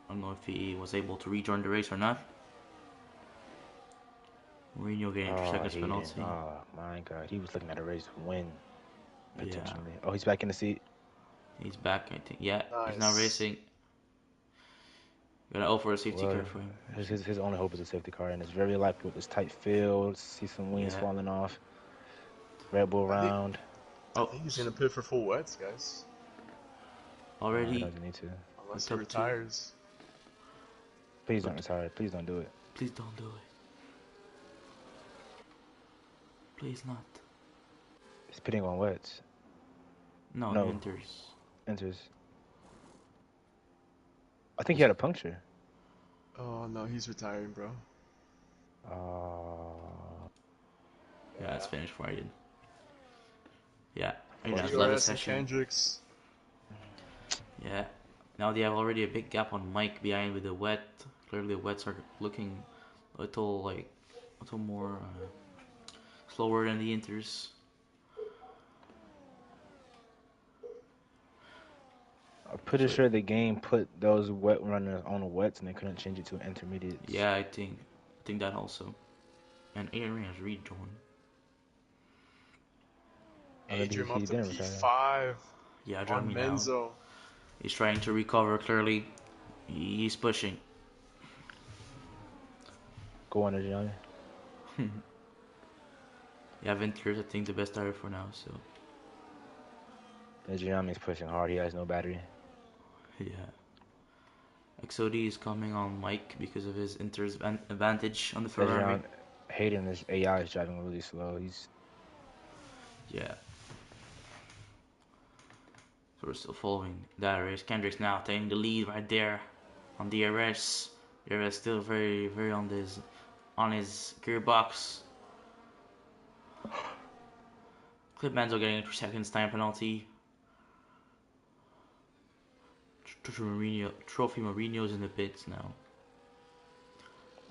I don't know if he was able to rejoin the race or not. Mourinho getting 3 seconds Hayden. penalty. Oh my God, he was looking at a race win potentially. Yeah. Oh, he's back in the seat. He's back, I think. Yeah, he's now Nice. racing. Gonna offer a safety car for him. His only hope is a safety car, and it's very likely with this tight field. See some wings Yeah. falling off. Red Bull round. I Oh, think he's gonna pit for full wets, guys. No, he already doesn't need to. Unless he top two. retires. Please But don't retire. Please don't do it. please don't do it. Please not. It's pitting on wets. No, he No, enters. enters. I think he had a puncture. Oh no, he's retiring, bro. Yeah, it's finished for Aiden. Yeah, Aiden Fuck has it. left the DRS and session. Kendricks. Yeah. Now they have already a big gap on Mike behind with the wet. Clearly the wets are looking a little more slower than the inters. I'm pretty So sure the game put those wet runners on the wets and they couldn't change it to intermediates. yeah, I think that also. And Aiden has rejoined. Or maybe Adrian he up to didn't retire. P5 Yeah, join on me now. Menzo. He's trying to recover clearly. He's pushing. Go on, Johnny. Yeah, Venture's I think the best tire for now, so Gianni's pushing hard. He has no battery. yeah. XOD is coming on Mike because of his Inter's advantage on the Ferrari. Hayden, this AI is driving really slow. He's Yeah. So we're still following that race. Kendrick's now taking the lead right there on DRS. DRS still very on his gearbox. Clip Manzo getting a 2 seconds time penalty. Trophy Mourinho's in the pits now.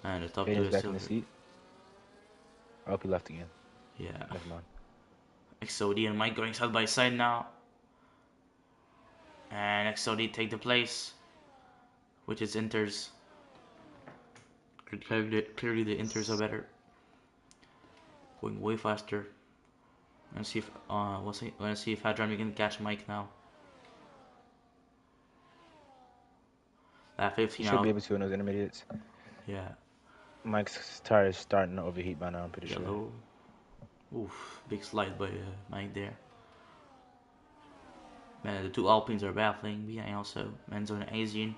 And the top two Hayden's is back in the Silver. seat. I hope he left again. Yeah. Never mind. XOD and Mike going side by side now. And XOD take the place, which is Inters. Clearly the Inters are better. Going way faster. Let's see if let's see if Hadram can catch Mike now. That 15 He should be out. able to in those intermediates. Yeah. Mike's tire is starting to overheat by now, I'm pretty sure. Yellow. Oof. Big slide by Mike there. Man, the two Alpines are battling behind also. Menzo and Asian.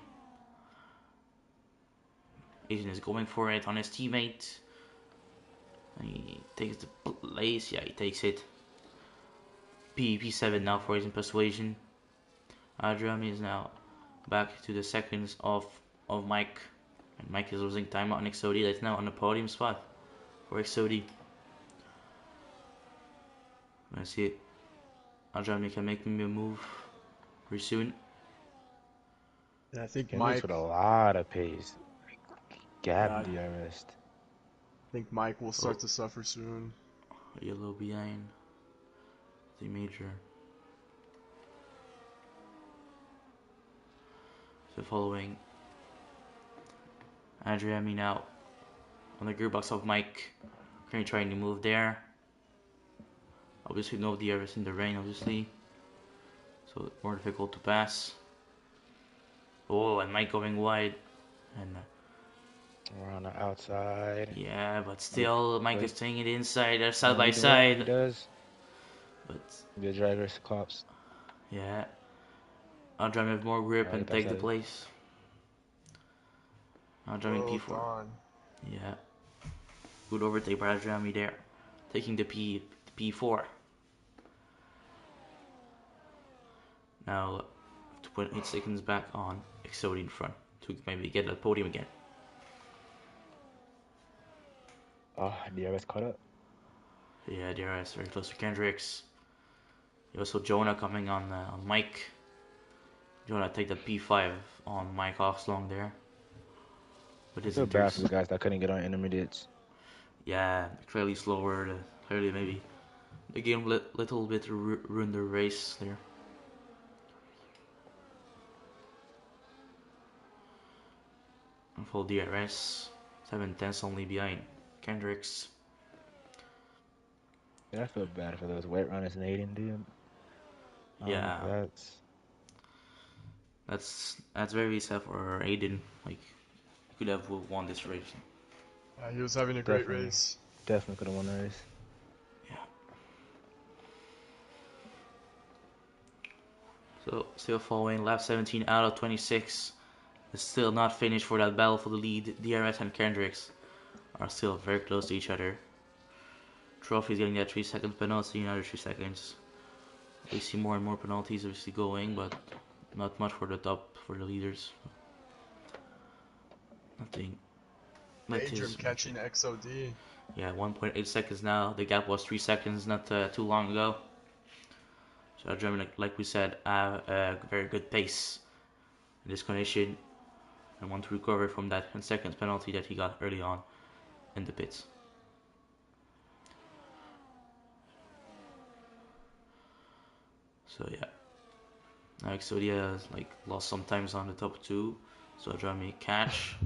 Asian is going for it on his teammate. And he takes the place. Yeah, he takes it. P7 now for his persuasion. Adrian is now back to the seconds of Mike. And Mike is losing time on XOD. That's now on the podium spot for XOD. Let's see it. Adrian can make me a move pretty soon. And I think He Mike. moves with a lot of pace. Gab Yeah, DRS. I think Mike will start to suffer soon. Yellow behind the major. So following Adrian now on the gearbox of Mike. Currently trying to move there. Obviously no DRS in the rain, obviously. So more difficult to pass. Oh, and Mike going wide. And We're on the outside. yeah, but still Mike is taking it inside. They're side Yeah, by he does. side. He does. But The driver Cyclops. yeah. Adrian have more grip Oh, he and passed take the that. place. Adrian Well P4. done. Yeah. Good overtake by Adrian there. Taking the P4. Now 2.8 seconds back on XOD in front to maybe get that podium again. Oh, DRS caught up. Yeah, DRS very close to Kendricks. Also Jonah coming on Mike. Jonah take the P5 on Mike Oxlong there. With I his feel bad for the inters. guys that couldn't get on intermediates. Yeah, clearly slower. Clearly maybe the game little bit ruined the race there. And full DRS. 7/10 only behind Kendricks. Yeah, I feel bad for those wet runners in Aiden, dude. Yeah, that's very sad for Aiden. Like, he could have won this race. Yeah, he was having a great Definitely. race. Definitely could have won the race. Yeah. Still following, lap 17 out of 26. It's still not finished for that battle for the lead. DRS and Kendricks are still very close to each other. Trophy's getting that 3 second penalty, another 3 seconds. We see more and more penalties obviously going, but not much for the top, for the leaders. Nothing. Adrian catching XOD. Yeah, 1.8 seconds now. The gap was 3 seconds not too long ago. So German, like we said, have a very good pace in this condition and want to recover from that 10 seconds penalty that he got early on in the pits. So yeah, now Exodia has like lost sometimes on the top two. So Jeremy catch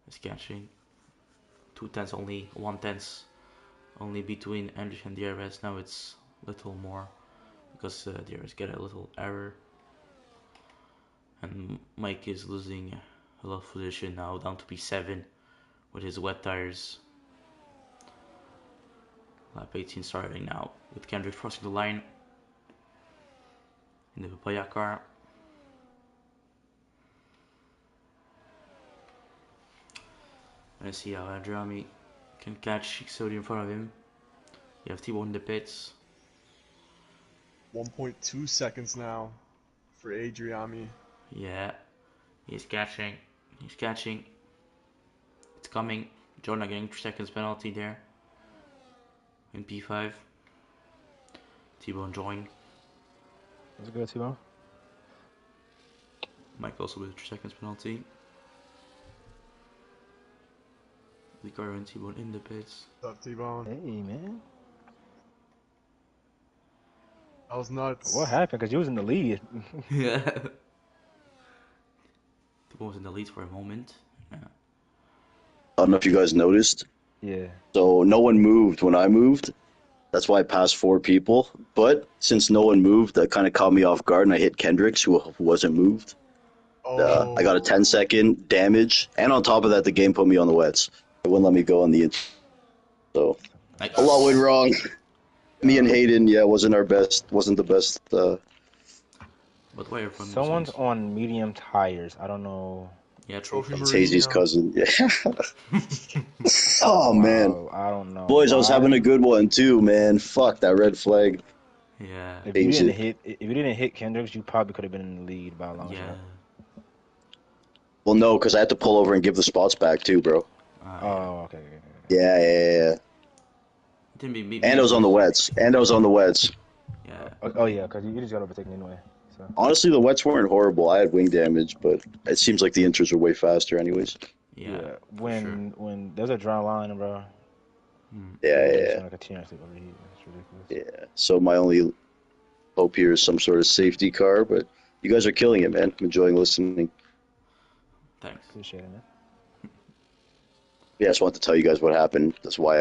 is catching 2/10 only, 1/10 only between Andrew and DRS. Now it's a little more because DRS get a little error, and Mike is losing a lot of position now, down to P7 with his wet tires. Lap 18 starting now with Kendrick crossing the line in the Papaya car. Let's see how Jeremy can catch Exodia in front of him. You have Tbone in the pits. 1.2 seconds now for Adriami. Yeah, he's catching. He's catching. It's coming. Jordan getting 3 seconds penalty there in P5. Tbone join. That's good, Tbone. Mike also with a 3 seconds penalty. Ricardo and Tbone in the pits. What's up, Tbone? Hey, man. That was nuts. What happened? Because you was in the lead. Yeah. Tbone was in the lead for a moment. Yeah. I don't know if you guys noticed. Yeah. So no one moved when I moved. That's why I passed 4 people. But since no one moved, that kind of caught me off guard, and I hit Kendricks, who wasn't moved. Oh. I got a 10-second damage, and on top of that, the game put me on the wets. It wouldn't let me go on the. So Nice. a lot went wrong. Me and Hayden, wasn't the best. But where from? Someone's on medium tires. I don't know. Yeah, Trophy It's Hazy's Mourinho. cousin. Yeah. Oh man, I don't know. boys, I was why. having a good one too, man. Fuck that red flag. Yeah. If you Hazy. didn't hit Kendricks, you probably could have been in the lead by a long Yeah. shot. Well, no, because I had to pull over and give the spots back too, bro. Yeah. Oh, okay. Yeah. Didn't be And I was on the wets. Yeah. Oh yeah, because you just got overtaken anyway. So. Honestly, the wets weren't horrible. I had wing damage, but it seems like the inters are way faster, anyways. Yeah. When there's a dry line, bro. Yeah. It's gonna continuously overheat. It's ridiculous. Yeah. So my only hope here is some sort of safety car, but you guys are killing it, man. I'm enjoying listening. Thanks. Appreciate it, man. Yeah, I just wanted to tell you guys what happened. That's why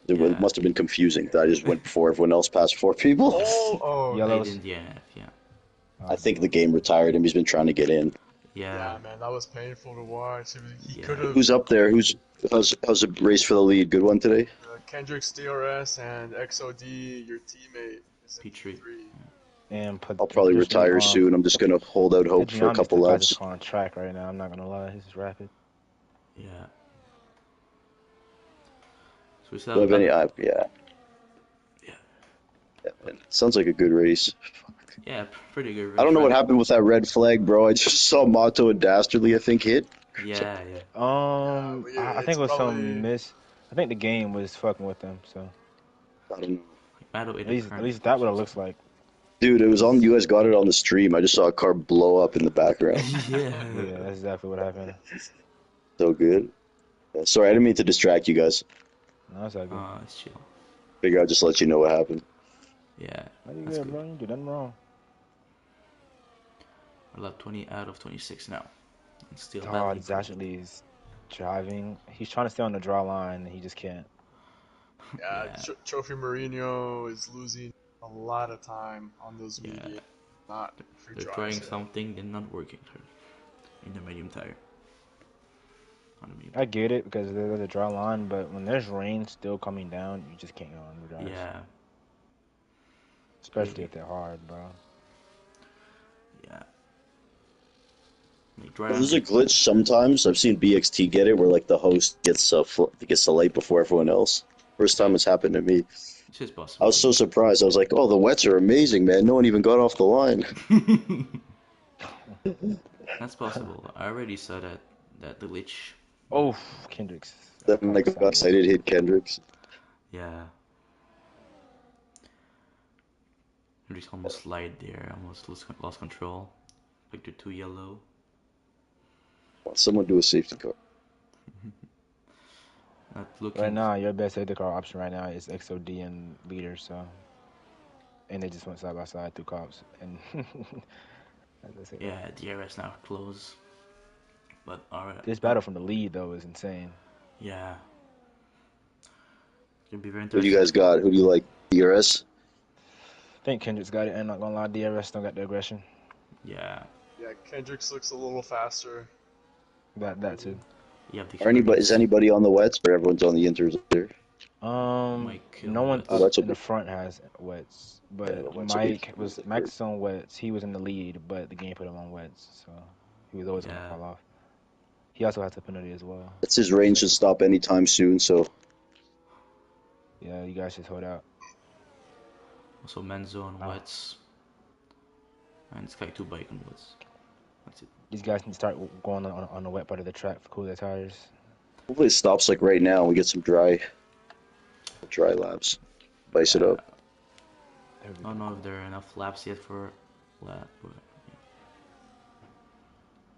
it must have been confusing that I just went before everyone else past 4 people. Oh. Yellows. Late in DNF, yeah. I think the game retired him. He's been trying to get in. Yeah, man, that was painful to watch. He could have. Who's up there? How's the race for the lead? Good one today? Kendrick's DRS and XOD, your teammate, is in P3. P3. And I'll probably retire soon. I'm just gonna hold out hope for a couple laps. Just on track right now. I'm not gonna lie. This is rapid. Yeah. So we still Do you have any? Yeah. Man. Sounds like a good race. Yeah, pretty good race. I don't know what happened with that red flag, bro. I just saw Mato and Dastardly, I think, hit. Yeah. I think it was some miss. I think the game was fucking with them. So. I don't know. At least that what it looks like. Dude, it was on. You guys got it on the stream. I just saw a car blow up in the background. Yeah, that's exactly what happened. So good. Sorry, I didn't mean to distract you guys. No, that's all good. It's chill. Figure I'd just let you know what happened. Yeah. No, you good, bro. You do nothing wrong. We're lap 20 out of 26 now. And still Dastardly is driving. He's trying to stay on the draw line, and he just can't. Yeah, Trophy Mourinho is losing a lot of time on those medium, not free They're drives. trying something, they're not working in the medium tire. I get it because there's a draw line, but when there's rain still coming down, you just can't go on the drives. Yeah. Especially if they're hard, bro. Yeah. Like There's a Jordan. glitch sometimes. I've seen BXT get it where like the host gets the light before everyone else. First time it's happened to me. It's just I possible. was so surprised. I was like, "Oh, the wets are amazing, man! No one even got off the line." That's possible. I already saw that glitch. Oh, Kendrick's. Then I got excited, hit Kendricks. Yeah. Hendrix almost slide there. Almost lost control. Like the 2 yellow. Someone do a safety car. Not looking. Right now, your best safety car option right now is XOD and leader. So, and they just went side by side through cops and. As I say, Yeah, DRS now close. But alright. this battle from the lead though is insane. Yeah. It's gonna be very Who do interesting. you guys got? Who do you like? DRS? I think Kendrick's got it. I'm not gonna lie, DRS don't got the aggression. Yeah. Yeah, Kendrick's looks a little faster. That too. You have the Is anybody on the wets or everyone's on the inters there? Mike, No one wets. up Wets will in the be- front has wets, but Yeah, the wets will be- Mike's on wets. He was in the lead, but the game put him on wets, so he was always Yeah. gonna fall off. He also has a penalty as well. That's his range should stop anytime soon. So Yeah, you guys just hold out. Also Menzo and Oh. wets. And Sky 2 bike and wets. That's it. These guys need to start going on the wet part of the track to cool their tires. hopefully it stops like right now. And we get some dry laps. Spice it up. There we I go. don't know if there are enough laps yet for lap, but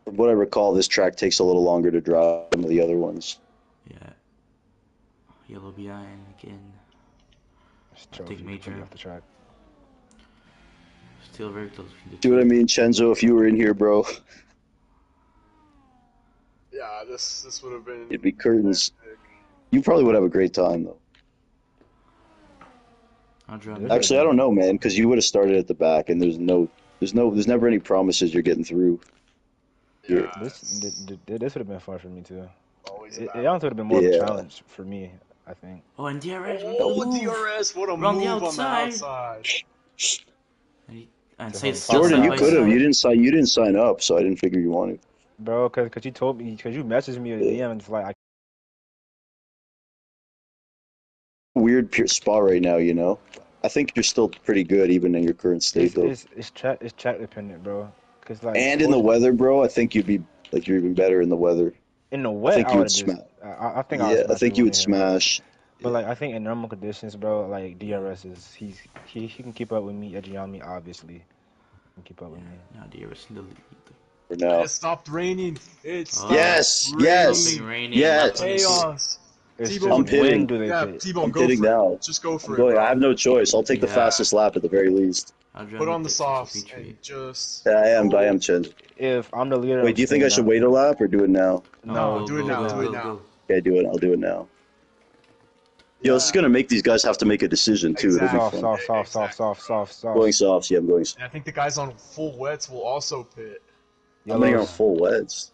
From what I recall, this track takes a little longer to drive than the other ones. yeah. Yellow behind again. Just Take trophy major. off the track. Still very close between the See what I two. mean, Chenzo? If you were in here, bro, Yeah, this would have been. it'd be curtains. hectic. You probably would have a great time though. Andrea, Actually, I don't know, man, because you would have started at the back, and there's never any promises you're getting through. Yeah, This would have been fun for me too. always It about. honestly would have been more of Yeah. a challenge for me, I think. Oh, and DRS. Oh, move. DRS! What a We're on the move on the outside. outside. And So say from still Jordan, side you by could have. side. You didn't sign up, so I didn't figure you wanted. Bro, cause you told me, cause you messaged me at the DM and it's like Weird spot right now, you know. I think you're still pretty good, even in your current state, though. it's track dependent, bro. Cause like And in the weather, bro, I think you're even better in the weather. in the I wet, think I you would would just smash. I think I would Yeah, I smash think you would everyone in here, smash. but like I think in normal conditions, bro, like DRS is he can keep up with me, Edgiami obviously. He can keep up with me. Now DRS in the lead. For now. It stopped raining. It stopped Yes, raining. yes, Something raining. yes. Chaos. It's T-Bone, I'm just pitting. when do they Yeah, pit? Tbone, I'm go pitting for it. now. Just go for I'm it, going. bro. I have no choice. I'll take the Yeah. fastest lap at the very least. Andrea Put on the pits, so softs feature and it. just. Yeah, I am. go. I am, Chen. If I'm the leader, Wait, I'm do you think I staying should out. wait a lap or do it now? No, do it now, Go, do it go, now. go. Okay, do it. I'll do it now. Yo, this is gonna make these guys have to make a decision too. It'll be Exactly. fun. Soft. Going softs. Yeah, I'm going. And I think the guys on full wets will also pit. How many are on Yellows. full weds?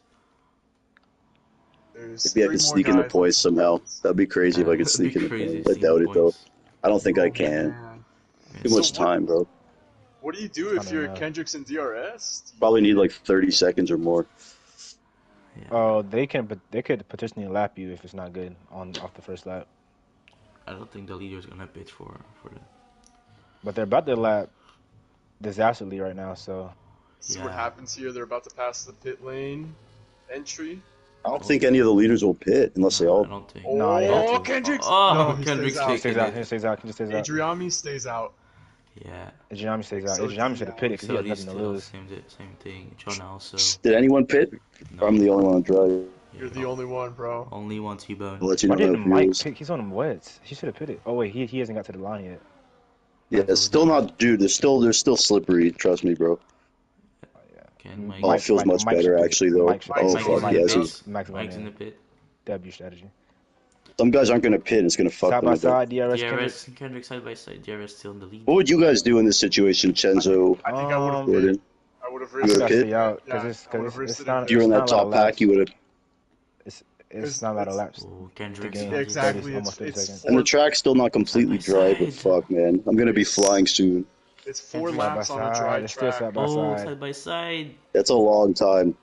There's Maybe I three could more sneak into guys on points full somehow. wets. That'd be crazy if I could That'd sneak be into crazy points. I seeing doubt it though. points. I don't think I Oh, can. man. Too So much time, bro. What do you do if I don't you're know. Kendricks and DRS? Probably need like 30 seconds or more. Yeah. Oh, they could potentially lap you if it's not good off the first lap. I don't think the leader's gonna pitch for the. But they're about to lap disastrously right now, so See what Yeah. happens here. They're about to pass the pit lane entry. I don't think any of the leaders will pit unless they I all. don't think. No, they have Oh, to. Kendricks! Oh, no, he Kendrick's stays out. he stays out. He stays out. He just stays out. Adriami stays out. Yeah. Ejinami stays out. So Ejinami should have pitted because he So had these nothing to still lose. same thing. Chona also. Did anyone pit? No. I'm the only one on drive. You're the only one, bro. Only one Tbone. I'll let you Why know didn't how it Mike feels. pick? He's on them wets. He should have pitted. Oh wait, he hasn't got to the line yet. Yeah, it's still not, dude. They're still slippery. Trust me, bro. Can Mike? Oh, it feels much better should actually though. Mike should Oh Mike's fuck, in yeah. the This is- Mike's Mike's in going the in. pit. That'd be strategy. Some guys aren't gonna pit. It's gonna fuck Side them. by I think. side, DRS. Kendrick. DRS and Kendrick side by side. DRS still in the lead. What would you guys do in this situation, Chenzo, I think I would have Jordan? I would have I You risked would've gotta it. pit? stay out Yeah, because I would've risked it's it not. if If you were in it's that not a lot top of pack, laps. you would have. It's not a lot of laps. Oh, Kendrick. game. still Exactly. almost 30 it's seconds. And the track's still not completely Side by dry, but side. fuck, man, I'm gonna be flying soon. It's 4 Kendrick. Side by laps on a dry side. It's still track. side by Oh, side. side by side. That's a long time.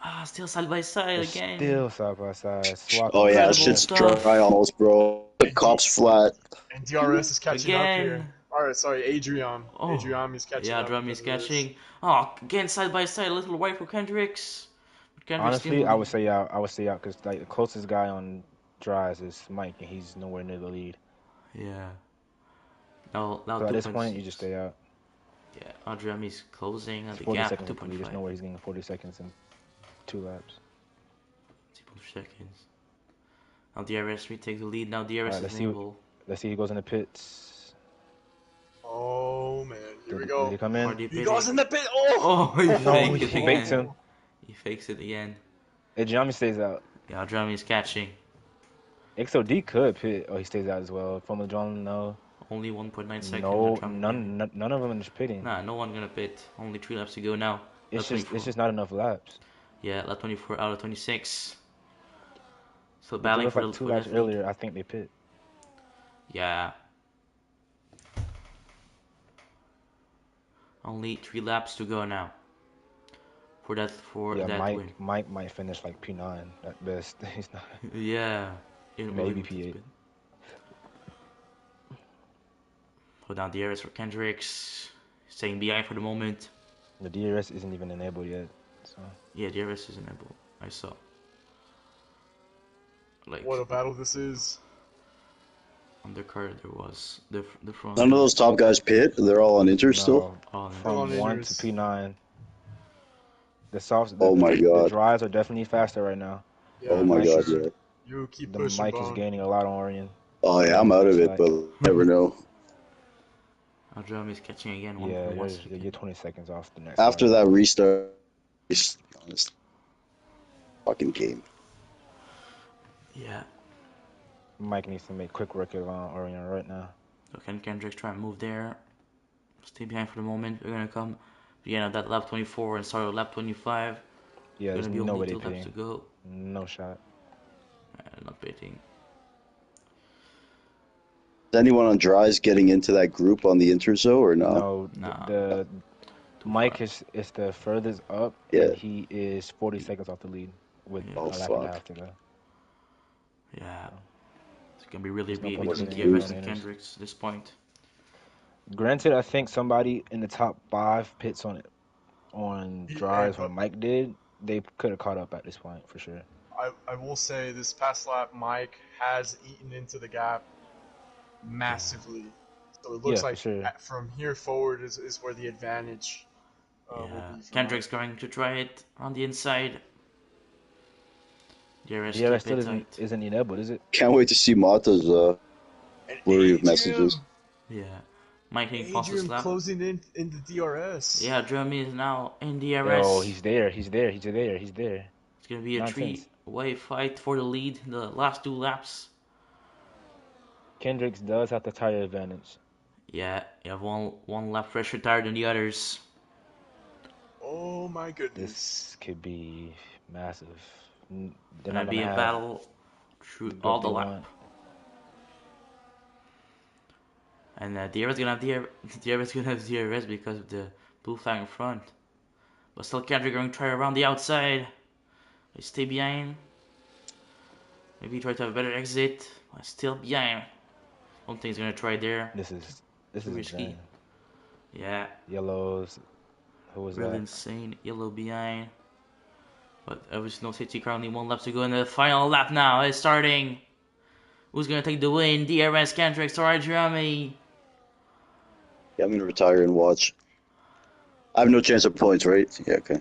Ah, still side by side It's again. still side by side. Swapping Oh yeah, right Incredible shit's there. dry stuff. almost, bro. The And, D- cop's flat. and DRS is catching up here. Again. Alright, sorry, Adrian. Oh. Adrian is catching Yeah, up Drum is because of this. catching. Oh, again side by side. A little wide for Kendricks. But Kendricks still in Honestly, the I would lead. say out. I would say out because like the closest guy on drives is Mike, and he's nowhere near the lead. Yeah. Now So at this point, you 2.6. just stay out. Yeah, Adrian is closing It's the 40 gap. seconds at the lead. There's 2.5. no way he's getting 40 seconds in 2 laps. 2 seconds. Now DRS retake the lead. Now All DRS right, is enabled. let's see. He goes in the pits. Oh man, here we Did go. he come in? Hardy He goes pitting. in the pit. Oh! Oh, he No, faked he it faked again. him. He fakes it again. Hey, Giammi stays out. Yeah, Adrian is catching. XOD could pit. Oh, he stays out as well. From the John, no. Only 1.9 seconds. No, Adrian leading. none of them is pitting. Nah, no one gonna pit. Only 3 laps to go now. Lap It's 24. just not enough laps. Yeah, lap 24 out of 26. Still Because battling if for like the 2 for laps that lead. earlier, I think they pit. Yeah. Only 3 laps to go now. For Yeah, that win. Mike might finish like P9 at best. He's not. Yeah. Maybe P8. Hold down the areas for Kendricks. Staying behind for the moment. The DRS isn't even enabled yet. So Yeah, DRS is enabled. I saw. Like What a battle this is. on the card there was the front. None of those top guys pit. They're all on Inter still. no, Oh, Full on from 1 to inners. P9, the softs, Oh my the god. drives are definitely faster right now. Yeah, Oh my for god. sure. Yeah. You keep The pushing, mic is Bone. gaining a lot on Orion. Oh yeah, I'm out of it, Like, but never know. Adrian is catching again. yeah, One second. you're 20 seconds off the next After guy. that restart, it's honest fucking game. Yeah. Mike needs to make quick work of Orion right now. So can Kendricks try and move there? Stay behind for the moment. We're gonna come to the end of that lap 24 and start at lap 25. Yeah, there's Gonna be no only way 2 they laps to pitting. go. No shot. Not pitting. Is anyone on dries getting into that group on the Interzo or not? No, Nah. the Too Mike far. is the furthest up, Yeah. and he is 40 seconds off the lead with Yeah. Oh, a lap and a fuck. half to go. Yeah. It's gonna be really There's no beat point between in DRS pitting. and Kendricks at this point. Granted, I think somebody in the top 5 pits on Yeah, drives but when Mike did. They could have caught up at this point for sure. I will say this past lap, Mike has eaten into the gap massively. So it looks Yeah, for like sure. from here forward is where the advantage will Yeah. be for Kendricks Mike. going to try it on the inside. DRS DRS keep still it tight. isn't enabled, is it? Can't wait to see Mata's And flurry of Adrian, messages. Yeah. Mike hitting fastest Adrian lap. closing in the DRS. Yeah, Jeremy is now in DRS. Oh, he's there. He's there. It's gonna be a Nonsense. three-way fight for the lead in the last 2 laps. Kendricks does have the tire advantage. Yeah, you have one lap fresher tire than the others. Oh my goodness. This could be massive. They're Gonna not be gonna a have battle through what all the they lap. want. And DRS gonna have DRS gonna have DRS because of the blue flag in front. But still, Kendrick going to try around the outside. They stay behind. Maybe try to have a better exit. But still behind. Don't think he's gonna try there. This is Too risky. insane. Yeah, Yellows. Who was really that? insane. Yellow behind. But obviously no safety car, only 1 lap to go in the final lap now. It's starting. Who's gonna take the win? DRS, Kendrick, or Jeremy? Yeah, I'm gonna retire and watch. I have no chance of points, right? Yeah, okay.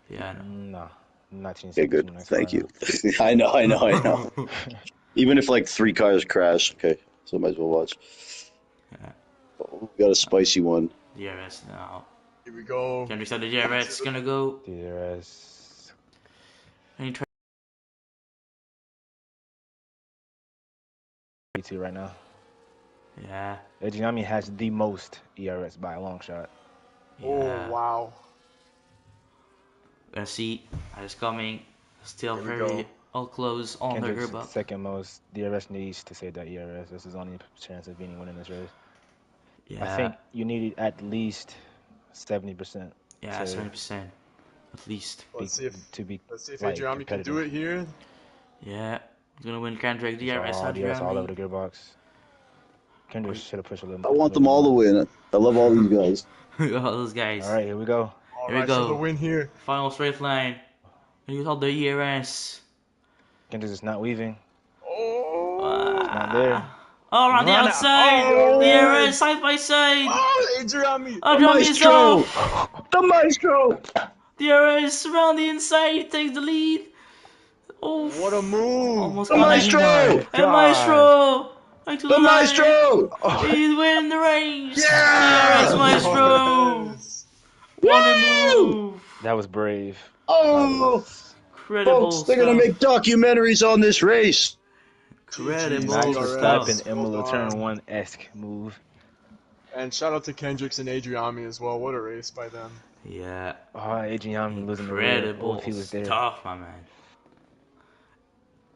Yeah, I know. Nah, 19 Okay, seconds good. from the next Thank car you. I know. Even if like 3 cars crash, okay, so might as well watch. Yeah. Oh, we got a spicy one. DRS now. Here we go. Kendrick said the DRS is gonna go. DRS. And he tried. P2 right now. Yeah. Ejinami has the most ERS by a long shot. Yeah. Oh wow. Gonna see. It's coming. Still Here we very go. all close on the Kendrick's Gerba. second most. DRS needs to save that ERS. That's his only chance of winning this race. Yeah. I think you needed at least 70% Yeah, to 70% at least. be Let's see if like Adriami can do competitive. it here. Yeah. He's gonna win Kendrick, It's DRS, all DRS all over Adriani. the gearbox. Kendrick should have pushed a I little, want little them all to more. win. I love all these guys. All those All guys. right, here we go. All Here we right, for the go. win here. Final straight line. Here's all the ERS. Kendrick is not weaving. Oh, It's not there. All around the Run out. outside. Oh, DRS yes. side by side. Oh, Adriami. The Adriani is maestro! off. The maestro! DRS around the inside. He takes the lead. Oh, What a move. almost The connect. Oh my maestro! And gosh. Maestro. Back to the The line. maestro! He's winning the race. Yeah! DRS Maestro. Yes. What a Woo! move. That was brave. Oh! Incredible Folks, they're gonna stuff. make documentaries on this race. Incredible Max DRS. Verstappen, Well Imola Turn done. 1-esque move. And shout out to Kendricks and Adriami as well. What a race by them. Yeah. Oh, Adrian losing the rear. Oh, Incredible if he was there. stuff, my man.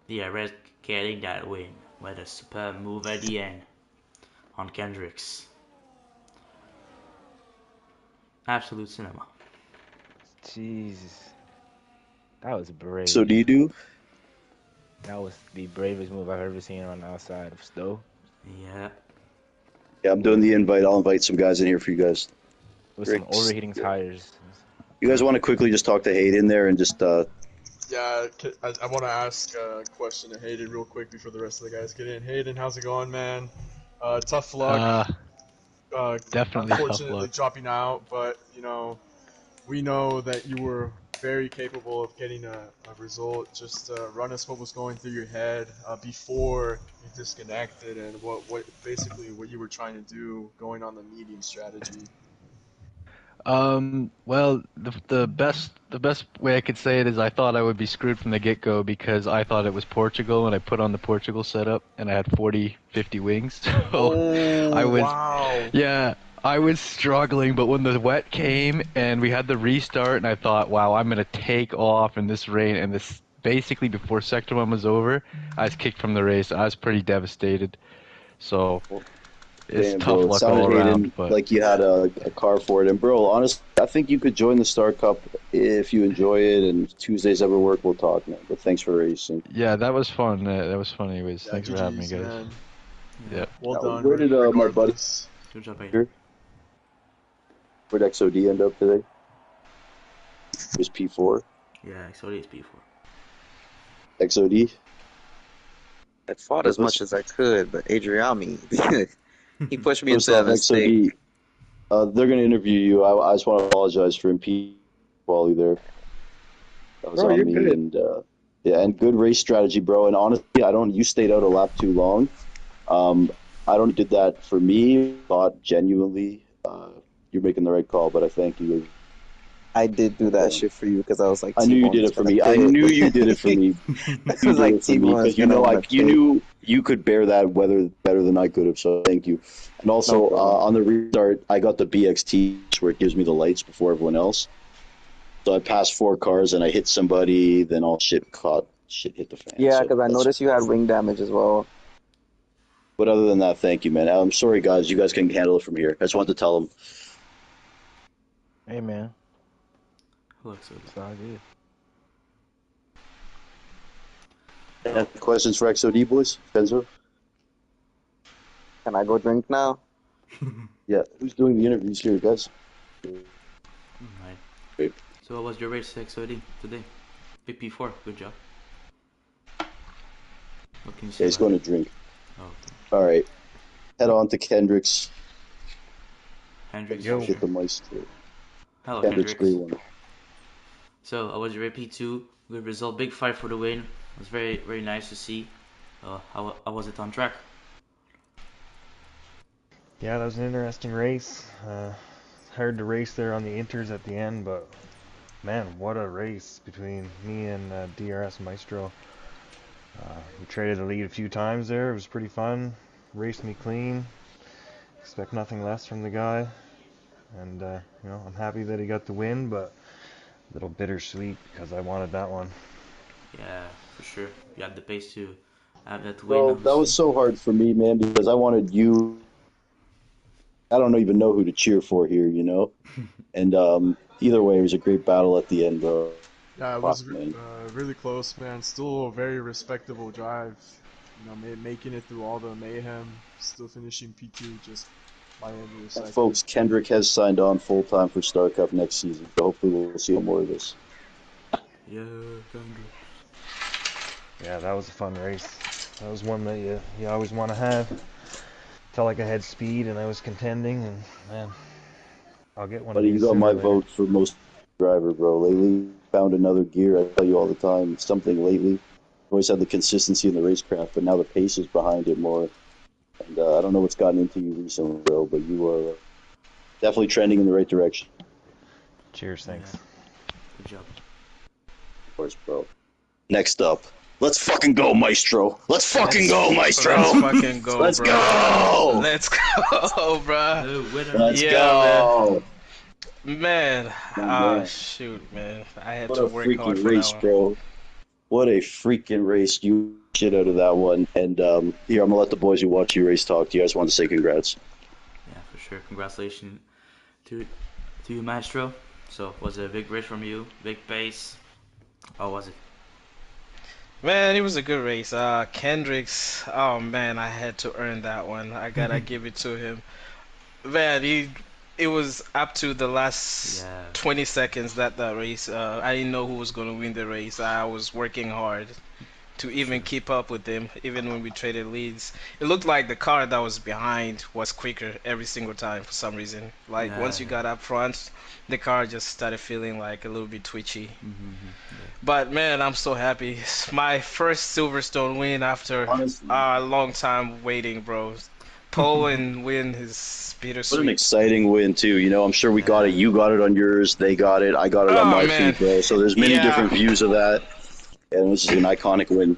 DRS getting that win with a superb move at the end on Kendricks. Absolute cinema. Jesus. That was brave. So do you do? That was the bravest move I've ever seen on the outside of Stowe. Yeah. Yeah, I'm doing the invite. I'll invite some guys in here for you guys. With some Ricks. overheating tires. You guys want to quickly just talk to Hayden there and just Yeah, I want to ask a question to Hayden real quick before the rest of the guys get in. Hayden, how's it going, man? Tough luck. Definitely tough Unfortunately luck. dropping out, but you know, we know that you were very capable of getting a result. Just run us what was going through your head before you disconnected, and what basically what you were trying to do going on the medium strategy. Well, the best way I could say it is I thought I would be screwed from the get-go because I thought it was Portugal and I put on the Portugal setup and I had 50 wings. So I was Wow. yeah, I was struggling, but when the wet came and we had the restart and I thought, wow, I'm going to take off in this rain and this basically before sector 1 was over, I was kicked from the race. I was pretty devastated. So it's damn, tough bro, it luck sounded all Hayden around, but like you had a car for it. And bro, honestly, I think you could join the Star Cup if you enjoy it. And Tuesdays ever work, we'll talk, man. But thanks for racing. yeah, that was fun. That was fun anyways. Yeah, Thanks for having me, GGs, guys. man. Yeah. Well done. Where did my buddy regardless. Good job, Hayden. here? Where'd XOD end up today? It was P4. Yeah, so it's P4. XOD. I fought as much as I could, but Adriami, he pushed me First into a off, mistake. XOD, they're going to interview you. I just want to apologize for impeding Wally there. That was Bro, on you're me. good. And yeah, and good race strategy, bro. And honestly, you stayed out a lap too long. I don't did that for me. Thought genuinely you're making the right call, but I thank you. I did do that shit for you because I was like, I knew you did it for me. I knew you did it for me. I You was did like, it for me Tbone is because you gonna know, wanna you knew you could bear that weather better than I could have. So thank you. And also No problem. on the restart, I got the BXT where it gives me the lights before everyone else. So I passed 4 cars and I hit somebody. Then all shit hit the fan. Yeah, So because I that's- noticed you had wing damage as well. But other than that, thank you, man. I'm sorry, guys. You guys can handle it from here. I just wanted to tell them. Hey, man. Looks good. It's all good. Any questions for XOD, boys? Chenzo? Can I go drink now? Yeah. Who's doing the interviews here, guys? Alright. Great. So what was your race XOD today? Big P4, good job. What can you say? Yeah, he's about going to drink. it? Oh, okay. All right. Head on to Kendrick's. Hendricks. Yo. Hit the maestro. Hello, Kendrick's Hendricks. green one. So I was your P2. Good result. Big fight for the win. It was very, very nice to see. How was it on track? Yeah, that was an interesting race. Hard to race there on the inters at the end, but man, what a race between me and DRS Maestro. We traded the lead a few times there. It was pretty fun. Raced me clean. Expect nothing less from the guy. And you know, I'm happy that he got the win, but a little bittersweet because I wanted that one. Yeah, for sure. You had the pace to have that win. Bro, that was so hard for me, man, because I wanted you I don't even know who to cheer for here, you know. And either way, it was a great battle at the end, bro. Yeah, it Fuck, was man. really close, man. Still a very respectable drive. You know, making it through all the mayhem, still finishing P2 just by end of the And second. folks, Kendrick has signed on full time for Star Cup next season, so hopefully we'll see more of this. Yeah, Kendrick. Yeah, that was a fun race. That was one that you always want to have. Felt like I had speed and I was contending, and man, I'll get one of Buddy, you these got sooner my or later. vote for most driver, bro. Lately, found another gear. I tell you all the time, something lately. Always had the consistency in the racecraft, but now the pace is behind it more. And I don't know what's gotten into you recently, bro, but you are definitely trending in the right direction. Cheers, thanks. Yeah, good job. Of course, bro. Next up, let's fucking go, Maestro. Let's fucking go, Maestro. Let's fucking go, Let's bro. go. Let's go, bro. The winner. Let's Yeah, go. Man, My man. shoot, man. I had What to a work hard freaking for that race, one. bro. What a freaking race. You shit out of that one. And here, I'm going to let the boys who watch you race talk to you. I just want to say congrats. Yeah, for sure. Congratulations to you, Maestro. So, was it a big race from you? Big pace? How was it? Man, it was a good race. Kendrick's, oh man, I had to earn that one. I gotta give it to him. Man, it was up to the last Yeah. 20 seconds that race. I didn't know who was gonna win the race. I was working hard to even keep up with them, even when we traded leads. It looked like the car that was behind was quicker every single time for some reason. Like Yeah, once you got up front, the car just started feeling like a little bit twitchy. yeah. But man, I'm so happy. It's my first Silverstone win after Honestly, a long time waiting, bro. Pole and win is what an bittersweet. exciting win, too. You know, I'm sure we got it. Yeah. You got it on yours. They got it. I got it on Oh my man, feed, bro. So there's many yeah, different views of that. And this is an iconic win.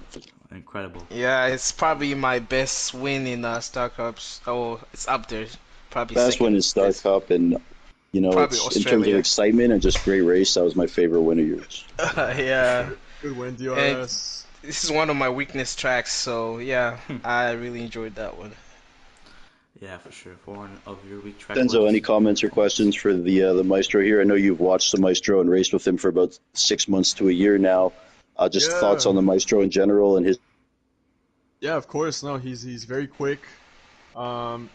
Incredible. yeah. It's probably my best win in Star Cups. Oh, it's up there. Probably Best win second. is Star Best. Cup. And, you know, Probably it's in terms of Australia. excitement and just great race, that was my favorite win of yours. Yeah. Good win, And DRS. this is one of my weakness tracks, so yeah, I really enjoyed that one. Yeah, for sure. For one of your weak track Chenzo, was any comments or questions for the Maestro here? I know you've watched the Maestro and raced with him for about 6 months to a year now. Just thoughts Yeah. on the Maestro in general and his. Yeah, of course. No, he's very quick. Um,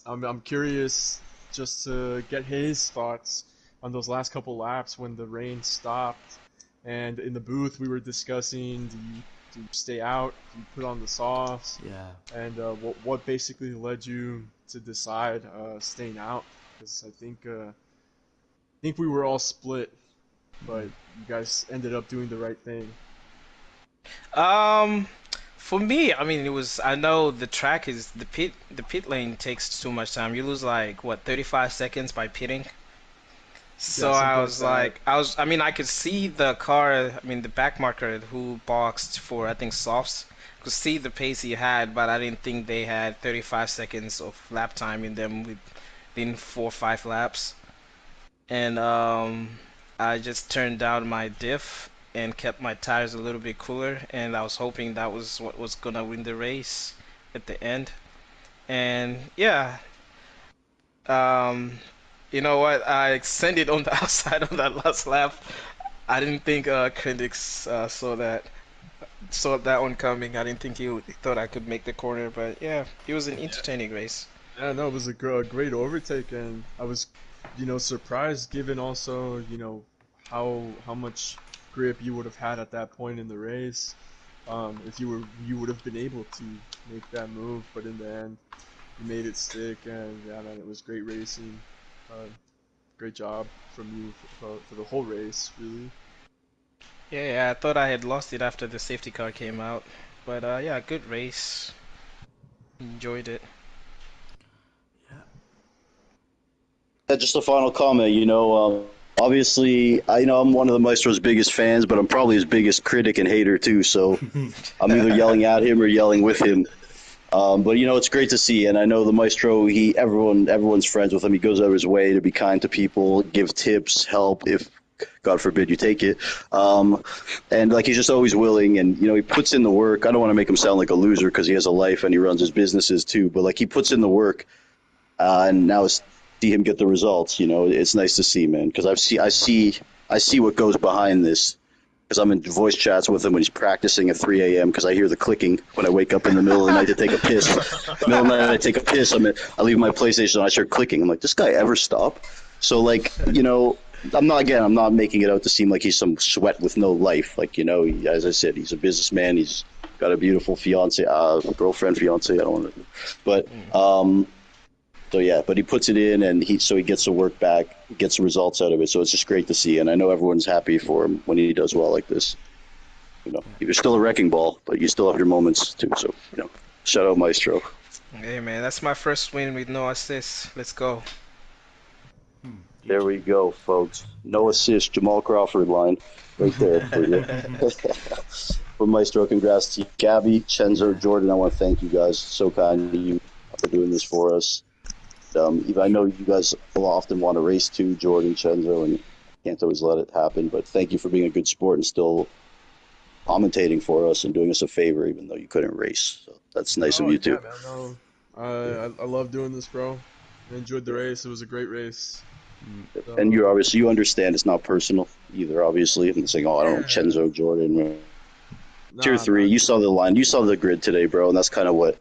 I'm curious just to get his thoughts on those last couple laps when the rain stopped. And in the booth, we were discussing: do you stay out? Do you put on the softs? yeah. And what basically led you to decide staying out? Because I think we were all split, but you guys ended up doing the right thing. Um, for me, I mean, it was. I know the track is the pit lane takes too much time. You lose like what 35 seconds by pitting. Yeah, So something I like was that. like, I mean, I could see the car, I mean, the back marker who boxed for, I think, softs, could see the pace he had, but I didn't think they had 35 seconds of lap time in them within 4 or 5 laps. And I just turned down my diff and kept my tires a little bit cooler, and I was hoping that was what was gonna win the race at the end. And yeah, um, you know what? I extended on the outside on that last lap. I didn't think critics saw that one coming. I didn't think he thought I could make the corner, but yeah, it was an entertaining race. Yeah, no, it was a great overtake, and I was, surprised given also, how much grip you would have had at that point in the race, if you would have been able to make that move, but in the end, you made it stick, and yeah, man, it was great racing. Great job from you for the whole race, really. Yeah, I thought I had lost it after the safety car came out, but yeah, good race. Enjoyed it. Yeah. Just a final comment, obviously, I know I'm one of the Maestro's biggest fans, but I'm probably his biggest critic and hater too, so I'm either yelling at him or yelling with him. But it's great to see, and I know the Maestro. Everyone's friends with him. He goes out of his way to be kind to people, give tips, help if, God forbid, you take it. And like he's just always willing, and he puts in the work. I don't want to make him sound like a loser because he has a life and he runs his businesses too. But like he puts in the work. and now see him get the results. It's nice to see, man, because I see what goes behind this. Because I'm in voice chats with him when he's practicing at 3 a.m. Because I hear the clicking when I wake up in the middle of the night to take a piss. Middle of the night I take a piss. I leave my PlayStation and I start clicking. I'm like, this guy ever stop? So I'm not making it out to seem like he's some sweat with no life. As I said, he's a businessman. He's got a beautiful girlfriend, fiance. I don't want to, but So yeah, but he puts it in, and he gets the work back, gets the results out of it. So it's just great to see, and I know everyone's happy for him when he does well like this. You're still a wrecking ball, but you still have your moments too. So shout out Maestro. Hey man, that's my first win with no assists. Let's go. There we go, folks. No assist, Jamal Crawford line right there for you. For Maestro, congrats to you. Gabby, Chenzo, Jordan, I want to thank you guys. So kind of you for doing this for us. I know you guys will often want to race too, Jordan, Chenzo, and can't always let it happen. But thank you for being a good sport and still commentating for us and doing us a favor, even though you couldn't race. So that's nice of you too. Man, no. I love doing this, bro. I enjoyed the race. It was a great race. And you understand it's not personal either. Obviously, I'm saying, I don't know, Chenzo, Jordan. Tier 3. You saw the line. You saw the grid today, bro, and that's kind of what.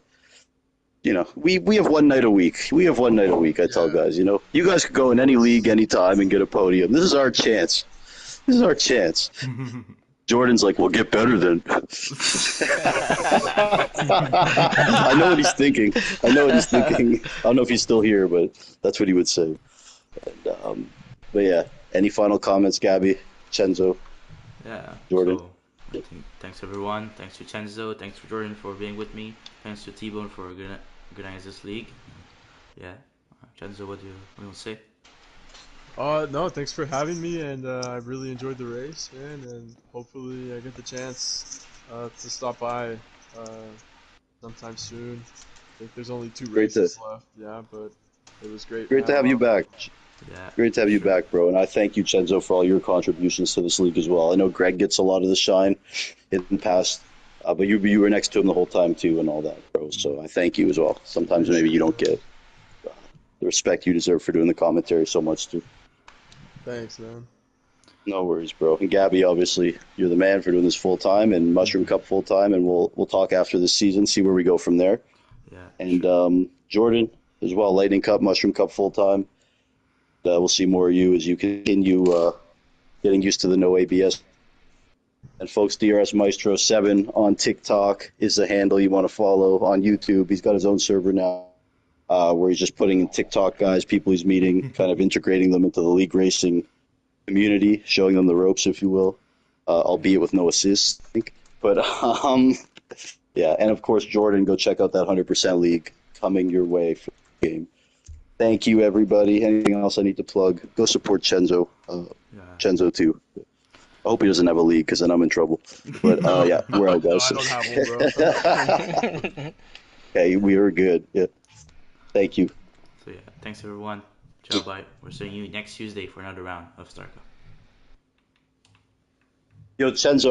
We have one night a week. I tell guys, you guys could go in any league anytime and get a podium. This is our chance. Jordan's like, well, get better then. I know what he's thinking. I don't know if he's still here, but that's what he would say. And, but yeah, any final comments, Gabby, Chenzo, Jordan? So, thanks everyone. Thanks to Chenzo. Thanks to Jordan for being with me. Thanks to Tbone for organizing this league. Yeah, Chenzo, what do you want to say? No, thanks for having me, and I really enjoyed the race, man, and hopefully I get the chance to stop by sometime soon. I think there's only 2 races left, but it was great. Great to have you back. Yeah, great to have you back, bro, and I thank you, Chenzo, for all your contributions to this league as well. I know Greg gets a lot of the shine in the past, but you were next to him the whole time too and all that, bro, so I thank you as well. Sometimes maybe you don't get the respect you deserve for doing the commentary so much too. Thanks, man. No worries, bro. And Gabby, obviously, you're the man for doing this full time and Mushroom Cup full time, and we'll talk after this season, see where we go from there. Yeah. And Jordan as well, Lightning Cup, Mushroom Cup full time. We'll see more of you as you continue getting used to the no ABS. And folks, DRS Maestro 7 on TikTok is the handle you want to follow. On YouTube, he's got his own server now. Where he's just putting in TikTok guys, people he's meeting, kind of integrating them into the league racing community, showing them the ropes, if you will, albeit with no assists, I think. But, yeah, and of course, Jordan, go check out that 100% league coming your way for the game. Thank you, everybody. Anything else I need to plug? Go support Chenzo. Chenzo, too. I hope he doesn't have a league, because then I'm in trouble. But, yeah, we're out, guys. No, I don't have one, bro. Okay, we are good. Yeah. Thank you. So yeah, thanks everyone. Ciao, bye. We're seeing you next Tuesday for another round of Star Cup. Yo, Chenzo,